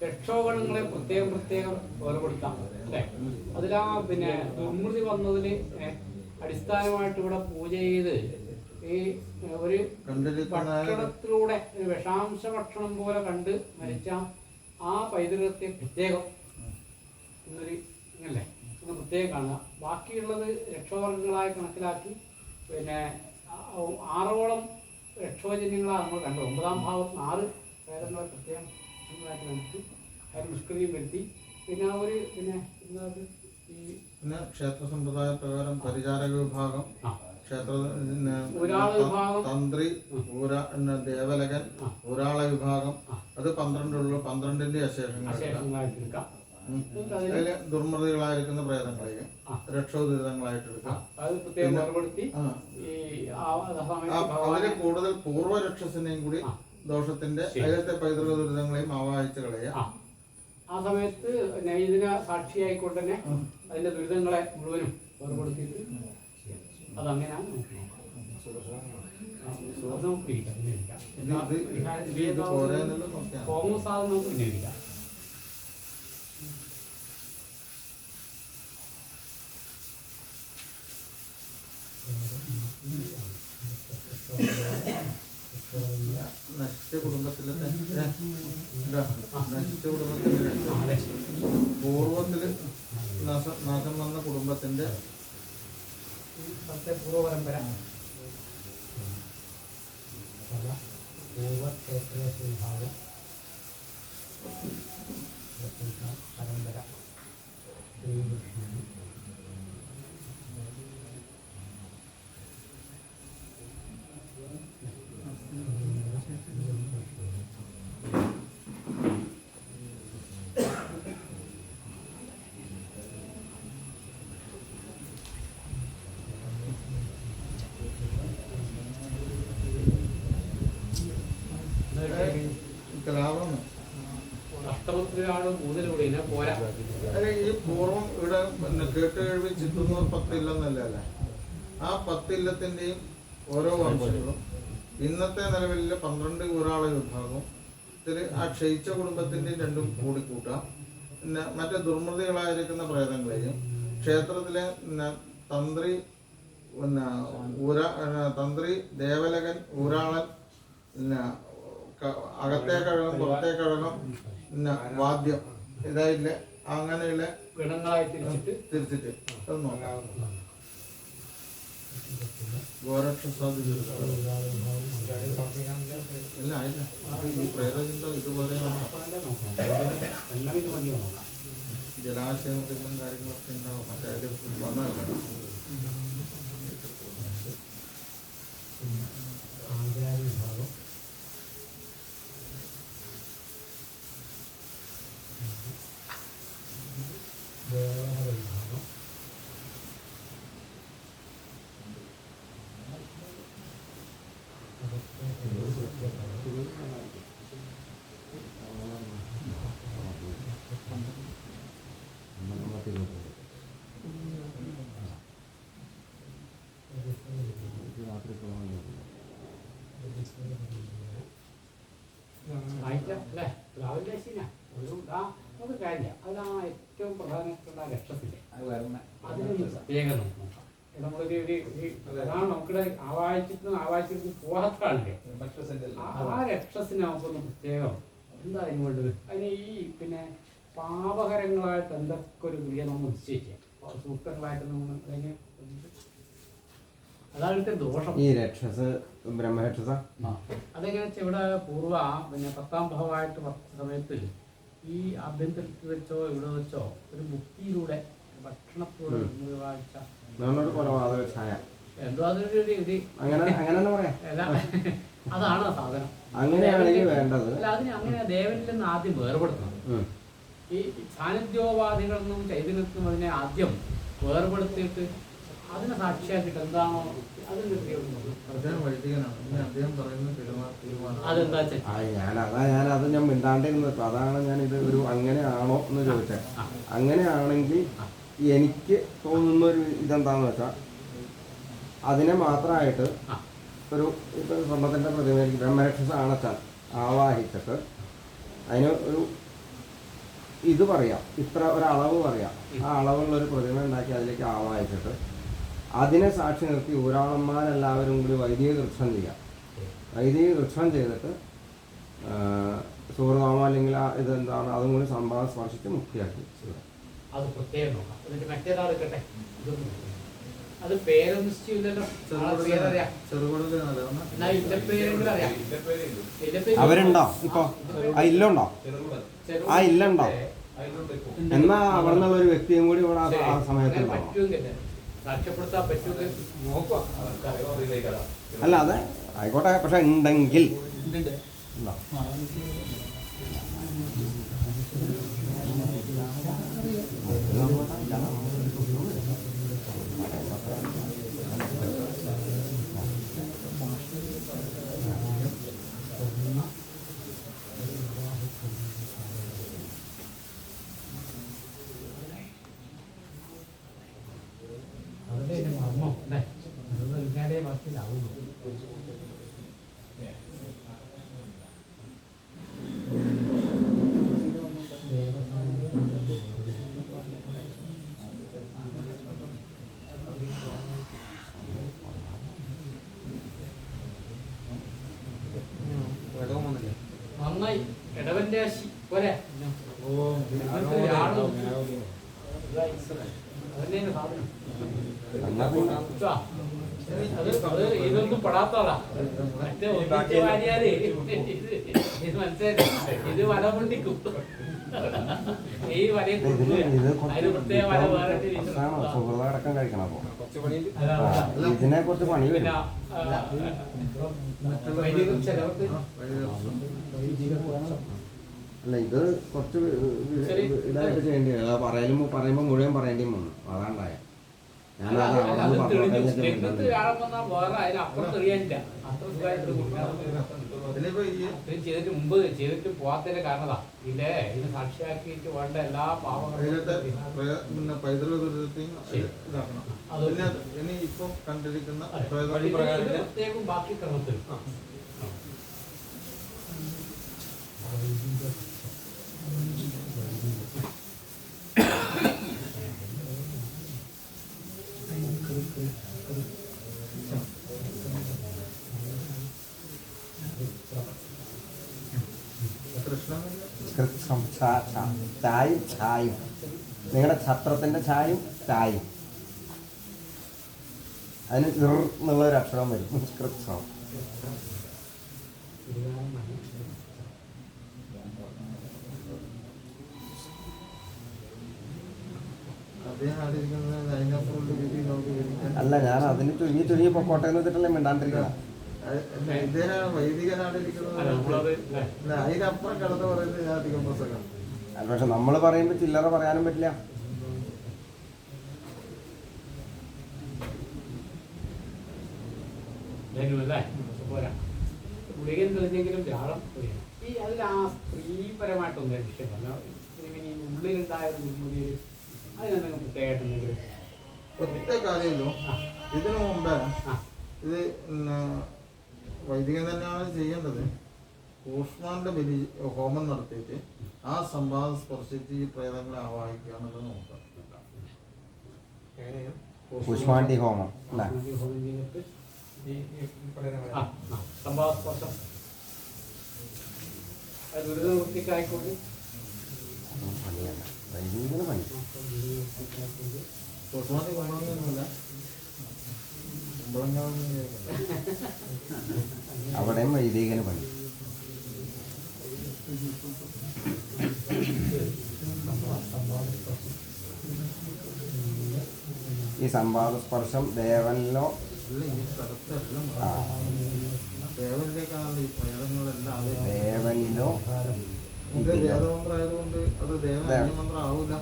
രക്ഷോഗണങ്ങളെ പ്രത്യേകം ഓർപ്പെടുത്താം അല്ലെ. അതിലാ പിന്നെ ദുർമൃതി വന്നതിന് അടിസ്ഥാനമായിട്ട് ഇവിടെ പൂജ ചെയ്ത് ഈ ഒരു ഭക്ഷണത്തിലൂടെ വിഷാംശ ഭക്ഷണം പോലെ കണ്ട് മരിച്ച ആ പൈതൃകത്തെ പ്രത്യേകം എന്നൊരു അല്ലേ ഒന്ന് പ്രത്യേകം കാണുക. ബാക്കിയുള്ളത് രക്ഷോവർഗങ്ങളായി കണക്കിലാക്കി പിന്നെ 6ഓളം രക്ഷോജന്യങ്ങളാണ് നമ്മൾ കണ്ടത്. 9ാം ഭാവത്തിന് 6 വേദങ്ങളെ പ്രത്യേകം കണ്ടിട്ട് അതിന് നിഷ്ക്രിയം വരുത്തി. പിന്നെ ആ ഒരു പിന്നെ പിന്നെ ക്ഷേത്ര സമ്പ്രദായ പ്രകാരം പരിചാരക വിഭാഗം, ക്ഷേത്ര തന്ത്രി, ദേവലകൻ, ഊരാള വിഭാഗം അത് 12 12ന്റെ അശേഷങ്ങളായിട്ടെടുക്കാം. അതില് ദുർമൃതികളായിരിക്കുന്ന പ്രേതങ്ങളെയും രക്ഷോദുരിതങ്ങളായിട്ടെടുക്കാം. അതില് കൂടുതൽ പൂർവ്വ രക്ഷസിനെയും കൂടി ദോഷത്തിന്റെ അതിലത്തെ പൈതൃക ദുരിതങ്ങളെയും ആവാഹിച്ച് കളയാം. ആ സമയത്ത് ഇതിനെ സാക്ഷിയായിക്കൊണ്ട് തന്നെ അതിന്റെ ദുരിതങ്ങളെ മുഴുവനും ഓർമ്മപ്പെടുത്തിയിട്ട് അതങ്ങനെയാണ് കോൺഗ്രസ് ആകും നമുക്ക് പിന്നിരിക്കാം. നശിച്ച കുടുംബത്തിലെ പൂർവത്തില് നാശം വന്ന കുടുംബത്തിന്റെ പൂർവപരമ്പര പരമ്പര ഈ പൂർവ്വം ഇവിടെ കേട്ട് കേൾവി ചിത്തുന്നൂർ 10 ഇല്ലെന്നല്ലേ. ആ 10 ഇല്ലത്തിന്റെയും ഓരോ വംശങ്ങളും ഇന്നത്തെ നിലവിലെ 12 ഊരാള വിഭാഗവും ആ ക്ഷയിച്ച കുടുംബത്തിൻ്റെയും രണ്ടും കൂടി കൂട്ടാം. പിന്നെ മറ്റേ ദുർമൃതികളായിരിക്കുന്ന പ്രേതങ്ങളെയും ക്ഷേത്രത്തിലെ തന്ത്രി തന്ത്രി ദേവലകൻ ഊരാളൻ അകത്തെ കഴകം പുറത്തെ കഴകം വാദ്യം ഇതായില്ല അങ്ങനെയുള്ള ഗണങ്ങളായി തിരിച്ചിട്ട് അത് നോക്കാം. ഗോരക്ഷസാദി ഇല്ല ഇല്ല ഈ പ്രേതചിന്ത ഇതുപോലെ ജലാശയത്തിലും കാര്യങ്ങളൊക്കെ ഉണ്ടാവും. മറ്റേ വന്നതല്ല അല്ലേ രാവിലെ ഒരു നമുക്ക് കാര്യമില്ല. അതാണ് ഏറ്റവും പ്രധാനപ്പെട്ട രക്ഷത്തില്ലേ അതിനൊരു പ്രത്യേകത നോക്കാം. നമ്മളൊരു അതാണ് നമുക്കിടെ ആവാഴ്ചക്ക് പോകാത്ത ആളില്ലേ ആ രക്ഷസിന് നമുക്കൊന്ന് പ്രത്യേകം എന്താ അതിന് വേണ്ടത്. അതിന് ഈ പിന്നെ പാപകരങ്ങളായിട്ട് എന്തൊക്കെ ഒരു ക്രിയ നമ്മൾ നിശ്ചയിക്കുക സൂക്തങ്ങളായിട്ട് നമ്മൾ അതിന് അതാണ് ദോഷം. ഈ രക്ഷസ് ബ്രഹ്മരക്ഷസ അതെങ്ങനെ വെച്ചാൽ ഇവിടെ പൂർവ്വ പിന്നെ 10ാം ഭാവമായിട്ട് സമയത്ത് ഈ ആഭ്യന്തരത്തിൽ വെച്ചോ ഇവിടെ വെച്ചോ ഒരു മുക്തിയിലൂടെ ഭക്ഷണത്തോടെ വാഴ്ച എന്തോ അതൊരു അതാണ് സാധനം. അങ്ങനെയാണെങ്കിൽ വേണ്ടത് അല്ല അതിന് അങ്ങനെ ദേവനിൽ നിന്ന് ആദ്യം വേർപെടുത്തണം. ഈ സാന്നിധ്യോപാധികളിൽ നിന്നും ചൈതന്യത്തിനും അതിനെ ആദ്യം വേർപെടുത്തിയിട്ട് അതിനെ സാക്ഷിയാക്കിയിട്ട് എന്താണോ ഞാനത് ഞാൻ മിണ്ടാണ്ടിരുന്നത്. അതാണ് ഞാൻ ഇത് ഒരു അങ്ങനെയാണോ എന്ന് ചോദിച്ചത്. അങ്ങനെയാണെങ്കിൽ എനിക്ക് തോന്നുന്ന ഒരു ഇതെന്താന്ന് വെച്ചാൽ അതിനെ മാത്രമായിട്ട് ഒരു ഇപ്പൊ സ്വർണ്ണത്തിന്റെ പ്രതിമയിൽ ബ്രഹ്മരക്ഷസ ആണച്ചാൽ ആവാഹിച്ചിട്ട് അതിന് ഒരു ഇത് പറയാം, ഇത്ര ഒരളവ് പറയാം. ആ അളവുള്ളൊരു പ്രതിമ ഉണ്ടാക്കി അതിലേക്ക് ആവാഹിച്ചിട്ട് അതിനെ സാക്ഷി നിർത്തി ഊരാളന്മാരെല്ലാവരും കൂടി വൈദിക കൃഷ്ണം ചെയ്യാം. വൈദിക കൃഷ്ണം ചെയ്തിട്ട് സുഹൃതാമോ അല്ലെങ്കിൽ ഇതെന്താണ് അതും കൂടി സംഭാവന സ്പർശിച്ച് മുക്തിയാക്കി. അത് പ്രത്യേകം നോക്കാം. എന്നിട്ട് മറ്റേതാളെടുക്കട്ടെ അത് പേരൊന്നും നിശ്ചയില്ലല്ലോ. അവരുണ്ടോ ഇപ്പൊ ആ ഇല്ലുണ്ടോ? ആ ഇല്ലുണ്ടോ? എന്നാ അവിടെ നിന്നുള്ള ഒരു വ്യക്തിയും കൂടി ഇവിടെ ആ സമയത്ത് സാക്ഷ്യപ്പെടുത്താൻ പറ്റുമെന്ന് നോക്കുക. അല്ല അതെ ആയിക്കോട്ടെ. പക്ഷെ ഉണ്ടെങ്കിൽ നന്നായി ഇടവന്റെ ആശി പോരെ. ഇതൊന്നും പെടാത്തതാ. മറ്റേ വാരിയാല് ഇത് മനസ്സിലായി. ഇത് വല പൊണ്ടിക്കും. ഈ വലയെ അതിന് പ്രത്യേക വല വേറെ സുഹൃതടക്കം കഴിക്കണം. അപ്പൊ ഇതിനെ കുറിച്ച് പണി വരും. അല്ല ഇത് കുറച്ച് ഇതായിട്ട് ചെയ്യേണ്ടി വരും. പറയുമ്പോ മുഴുവൻ പറയേണ്ടി വന്നു. അതാണ്ടായ ചെയ്തിട്ട് മുമ്പ് ചെയ്തിട്ട് പോവാത്തതിന്റെ കാരണതാ ഇതിന്റെ ഇതിന് സാക്ഷിയാക്കിയിട്ട് വേണ്ട എല്ലാ പാവങ്ങളും ഇപ്പൊ കണ്ടിരിക്കുന്ന പ്രത്യേകം ബാക്കി ക്രമത്തിൽ ചായും ഛായും നിങ്ങളുടെ ഛത്രത്തിന്റെ ഛായും ചായും അതിന് എന്നുള്ള ഒരു അക്ഷരം വരും കൃത്സം. അല്ല ഞാൻ അതിന് ചുരുങ്ങി പൊക്കോട്ടെ എന്ന് വെച്ചിട്ടല്ലേ മിണ്ടാണ്ടിരിക്കണം. അതിനപ്പുറം കടന്നു പറയുന്നത് ഞാൻ അധികം പ്രസംഗം. പക്ഷെ നമ്മൾ പറയുമ്പോൾ ചില്ലറ പറയാനും പറ്റില്ല. ഗുളികൻ തെളിഞ്ഞെങ്കിലും വ്യാഴം ഈ അതിൽ ആ സ്ത്രീപരമായിട്ടൊന്നും വിഷയമല്ല. ഉള്ളിലുണ്ടായ നിർമ്മിതിയിൽ അതിനെന്തെങ്കിലും പ്രത്യേകമായിട്ടുണ്ടെങ്കിൽ ഒറ്റ കാര്യമല്ലോ. ഇതിനു മുമ്പ് ഇത് വൈദികൻ തന്നെയാണ് ചെയ്യേണ്ടത്. കൂഷ്മാന്റെ ബലി ഹോമം നടത്തിയിട്ട് ആ സംവാദം സ്പർശിച്ച് ഈ പ്രേതങ്ങളെ ആവാഹിക്കുക എന്നുള്ളത് നോക്കാം. കൂഷ്മാണ്ഡി ഹോമം അല്ലേ? സംവാദസ്പർശം ദുരിതവൃത്തിക്കായിക്കോട്ടെ പണി കൂഷ്മാന്റെ കുമ്പളങ്ങൊന്നുമില്ല. കുമ്പളങ്ങ അവിടെയും വൈദികന് പണി. ഈ സംവാദ സ്പർശം ദേവനിലോ ദേവനിലേക്കാണല്ലോ ഈ പ്രേതങ്ങളെല്ലാം. ദേവനിലോ ദേവമന്ത്രമായതുകൊണ്ട് അത് ദേവമന്ത്രം ആവൂല,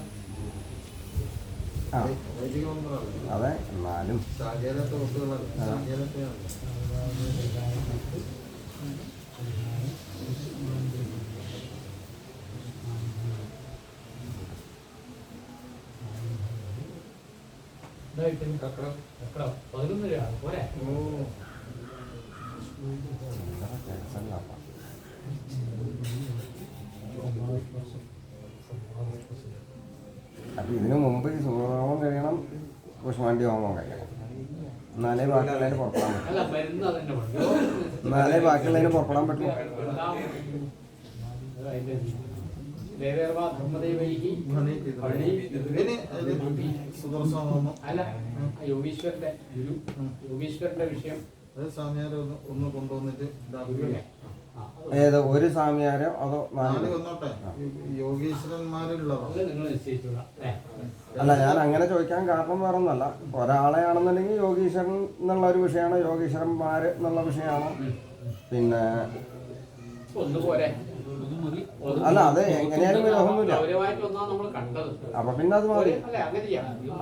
വൈദിക മന്ത്രമാവില്ല. അതെ, എന്നാലും സാങ്കേതികത്തെ ഒട്ടുകളല്ല, സാങ്കേതികത്തെയാണ്. പോരെ അപ്പൊ ഇതിനു മുമ്പ് ഈ സൂര്യഹോമം കഴിയണം, കൂഷ്മാണ്ഡി ഹോമം കഴിയണം. എന്നാലേ ബാക്കിയുള്ളതിന് പുറപ്പെടാൻ പറ്റും. എന്നാലേ ബാക്കിയുള്ളതിന് പുറപ്പെടാൻ പറ്റും. അല്ല, യോഗീശ്വരന്റെ ഗുരു യോഗീശ്വരന്റെ വിഷയം അത് സ്വാമിയാരെ ഒന്ന് കൊണ്ടുവന്നിട്ട് ഇതാക്കുകയാണ്. ഏതോ ഒരു സ്വാമിയാരോ അതോ നാല് വന്നോട്ടെ, യോഗീശ്വരന്മാരുള്ളതോ നിങ്ങൾ നിശ്ചയിച്ചോളാം. അല്ല, ഞാൻ അങ്ങനെ ചോദിക്കാൻ കാരണം വേറെ ഒന്നല്ല. ഒരാളെയാണെന്നുണ്ടെങ്കിൽ യോഗീശ്വരൻ എന്നുള്ള ഒരു വിഷയമാണ്, യോഗീശ്വരന്മാര് എന്നുള്ള വിഷയമാണ്. പിന്നെ ഒന്നുപോലെ അല്ല, അത് എങ്ങനെയാലും വിരോധമൊന്നുമില്ല. അപ്പൊ പിന്നെ അത് മതി.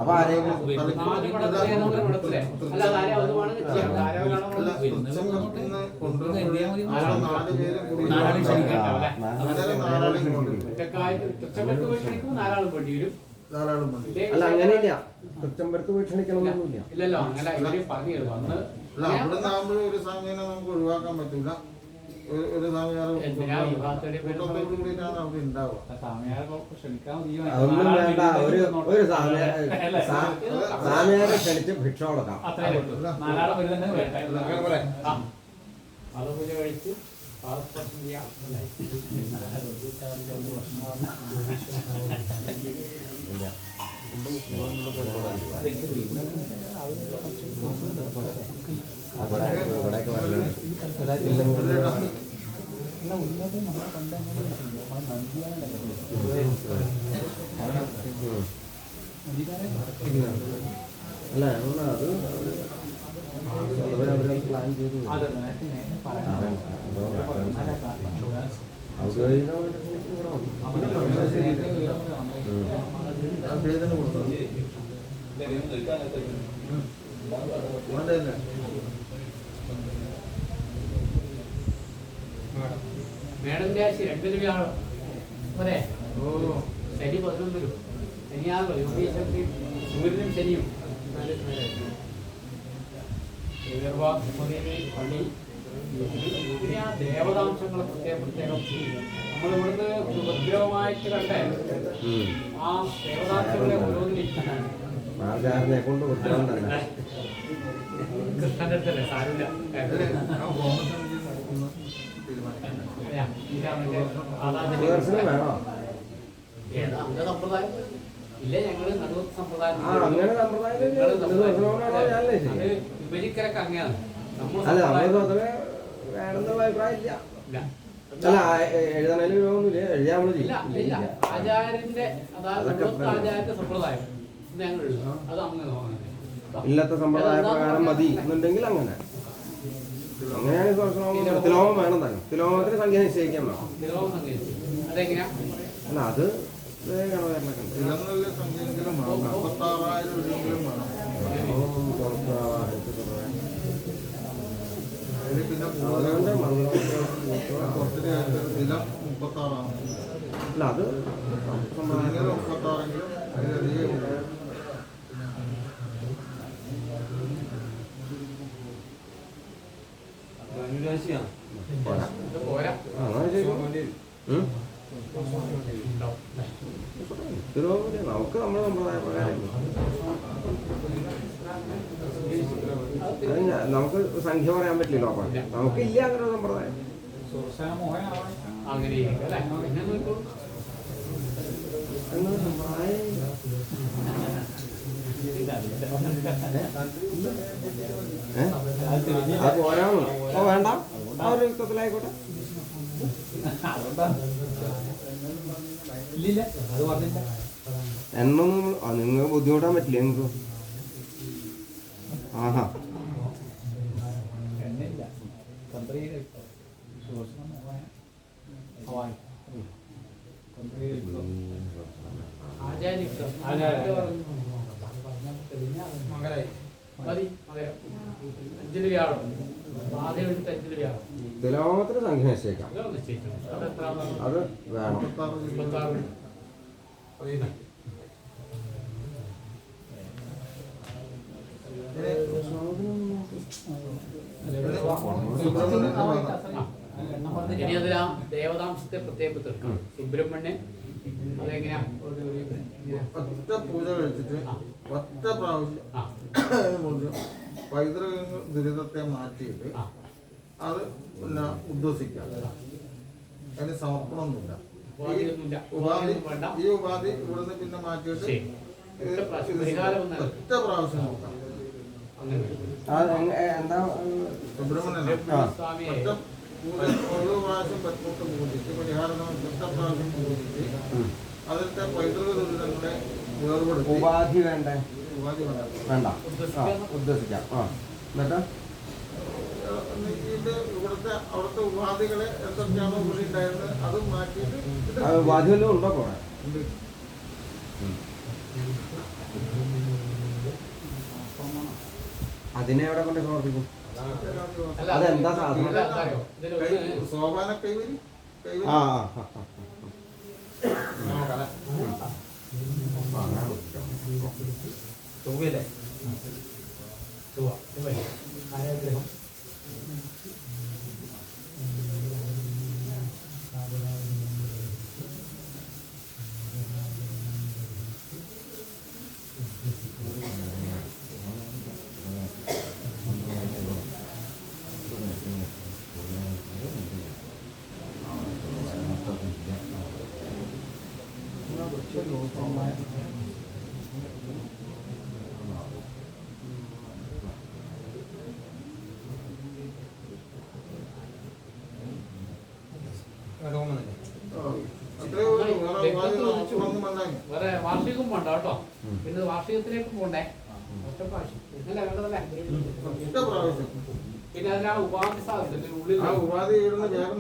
അപ്പൊ ആരെങ്കിലും അല്ല, അങ്ങനെയില്ല. തൃച്ചംബരത്ത് വീക്ഷണിക്കണമെന്നൊന്നുമില്ല. ഇല്ലല്ലോ, അങ്ങനെ ഇവര് പറഞ്ഞു തരും. അന്ന് അല്ല, അവിടെ നിന്നാകുമ്പോഴും ഒരു സ്വാമിനെ നമുക്ക് ഒഴിവാക്കാൻ പറ്റൂല. ഒരു സ്വാമിയാർ കൂടിയിട്ടാണ് അവിടെ ഉണ്ടാവുക. അതൊന്നും വേണ്ട. ഒരു സ്വാമിയാരെ ക്ഷണിച്ച് ഭിക്ഷ കൊടുക്കാം. അത് പൂജ കഴിച്ച് പാദസ്പർശം ചെയ്യാം. ഇവിടെയൊക്കെ വരലുണ്ട്. അല്ല, അത് പ്ലാൻ ചെയ്തു. മേഡം രാശി 2 രൂപയാണ് പോരെ. ശനി 11 രൂപ. ശനിയാണല്ലോ യോഗീശ്വരൻ, സൂര്യനും ശനിയും. പണി ഇനി ആ ദേവതാംശങ്ങളെ പ്രത്യേകം നമ്മളിവിടുന്ന് ഉപദ്രവമായിട്ട് കണ്ടേ ആ ദേവതാംശങ്ങളെ ഓരോന്നിനും ആചാരനെ കൊണ്ട് ഉത്തരം തന്നെ കൃഷ്ണന്റെ അടുത്തല്ലേ സാരില്ല ദർശനം വേണോ? ഏതാ അങ്ങനെ സമ്പ്രദായം ഇല്ല, ഞങ്ങള് നടുവ് സമ്പ്രദായം അങ്ങനെ സമ്പ്രദായം വിഭജിക്കലൊക്കെ അങ്ങനെയാണ് അല്ല നമ്മൾ സ്വതവേ വേണമെന്നുള്ള അഭിപ്രായം ഇല്ല. അല്ല എഴുതാനും രോഗമൊന്നുമില്ല, എഴുതിയാ നമ്മള് ഇല്ല ഇല്ല ആചാര്യന്റെ അതായത് ആചാര്യന്റെ സമ്പ്രദായം ഞങ്ങൾ അത് അങ്ങനെ ഇല്ലത്തെ സമ്പ്രദായ പ്രകാരം മതി എന്നുണ്ടെങ്കിൽ അങ്ങനെ അങ്ങനെയാണ് തിലോമം വേണം തന്നെ. തിലോമത്തിന് സംഖ്യ നിശ്ചയിക്കാൻ വേണം. അതെങ്ങനെയാ? അല്ല അത് ഗണപതിനൊക്കെ ഉണ്ട്. ഇളങ്ങളിൽ സംഖ്യയെങ്കിലും വേണം, 46,000 രൂപയെങ്കിലും വേണം. അതിൽ പിന്നെ അതുകൊണ്ട് കുറച്ചിട്ട് ഇലം 36 അല്ല അത് സംഖ്യ 36 അതിലധികം ഉണ്ട്. പോരാ നമുക്ക് നമ്മുടെ സമ്പ്രദായ പ്രകാരം നമുക്ക് സംഖ്യ പറയാൻ പറ്റില്ലല്ലോ. അപ്പൊ നമുക്കില്ല അങ്ങനെ ഒരു സമ്പ്രദായം. അങ്ങനെ അത് പോരാണോ? അപ്പൊ വേണ്ട, ആ ഒരു യുക്തത്തിലായിക്കോട്ടെ. എന്നൊന്നും നിങ്ങൾക്ക് ബുദ്ധിമുട്ടാൻ പറ്റില്ല നിങ്ങൾക്ക്. ആഹാ തിലോമത്തിന് സംഖ്യ നിശ്ചയിക്കാം. അത് വേണം. ഇനി അതിൽ ആ ദേവതാംശത്തെ പ്രത്യേകപ്പെടുത്തും. സുബ്രഹ്മണ്യൻ അതെങ്ങനെയാ? ഒറ്റ പൂജ കഴിച്ചിട്ട് ഒറ്റ പ്രാവശ്യം പൈതൃക ദുരിതത്തെ മാറ്റിയിട്ട് അത് പിന്നെ ഉദ്വസിക്കാം. അതിന് സമർപ്പണമൊന്നുമില്ല. ഈ ഉപാധി ഇവിടുന്ന് പിന്നെ മാറ്റിയിട്ട് ഒറ്റ പ്രാവശ്യം നോക്കാം. എന്താ സുബ്രഹ്മണ്യൻ ഒറ്റ ഒരു പ്രാവശ്യം പറ്റുകൊണ്ട് പൂജിച്ച് പരിഹാരം ഒറ്റ പ്രാവശ്യം പൂജിച്ച് അതിലത്തെ പൈതൃക ദുരിതങ്ങളെ വേർപെടുത്തി. ഉപാധി വേണ്ടേ? ഉപാധി വേണ്ട, ഉദ്ദേശിക്കാം. ആ എന്നിട്ട് ഇവിടുത്തെ അവിടുത്തെ ഉപാധികളെ എന്തൊക്കെയാണോ ഇവിടെ ഉണ്ടായിരുന്നത് അത് മാറ്റിയിട്ട് ഉപാധി വല്ലതും ഉണ്ടോ? പോണേ അതിനെ എവിടെ കൊണ്ട് സമർപ്പിക്കും? അതെന്താ സാധനം? സോപാന കൈവരി. ആ ചൊവ്വല്ലേ? ആഗ്രഹം വേറെ വാർഷികം വേണ്ട കേട്ടോ. പിന്നെ വാർഷികത്തിലേക്ക് പോണ്ടേ? ഒറ്റ പ്രാവശ്യം ഇന്നലെ വേണ്ടതല്ലേ? പിന്നെ അതിനാ ഉപാധി സാധ്യത ഉള്ളിൽ ഉപാധി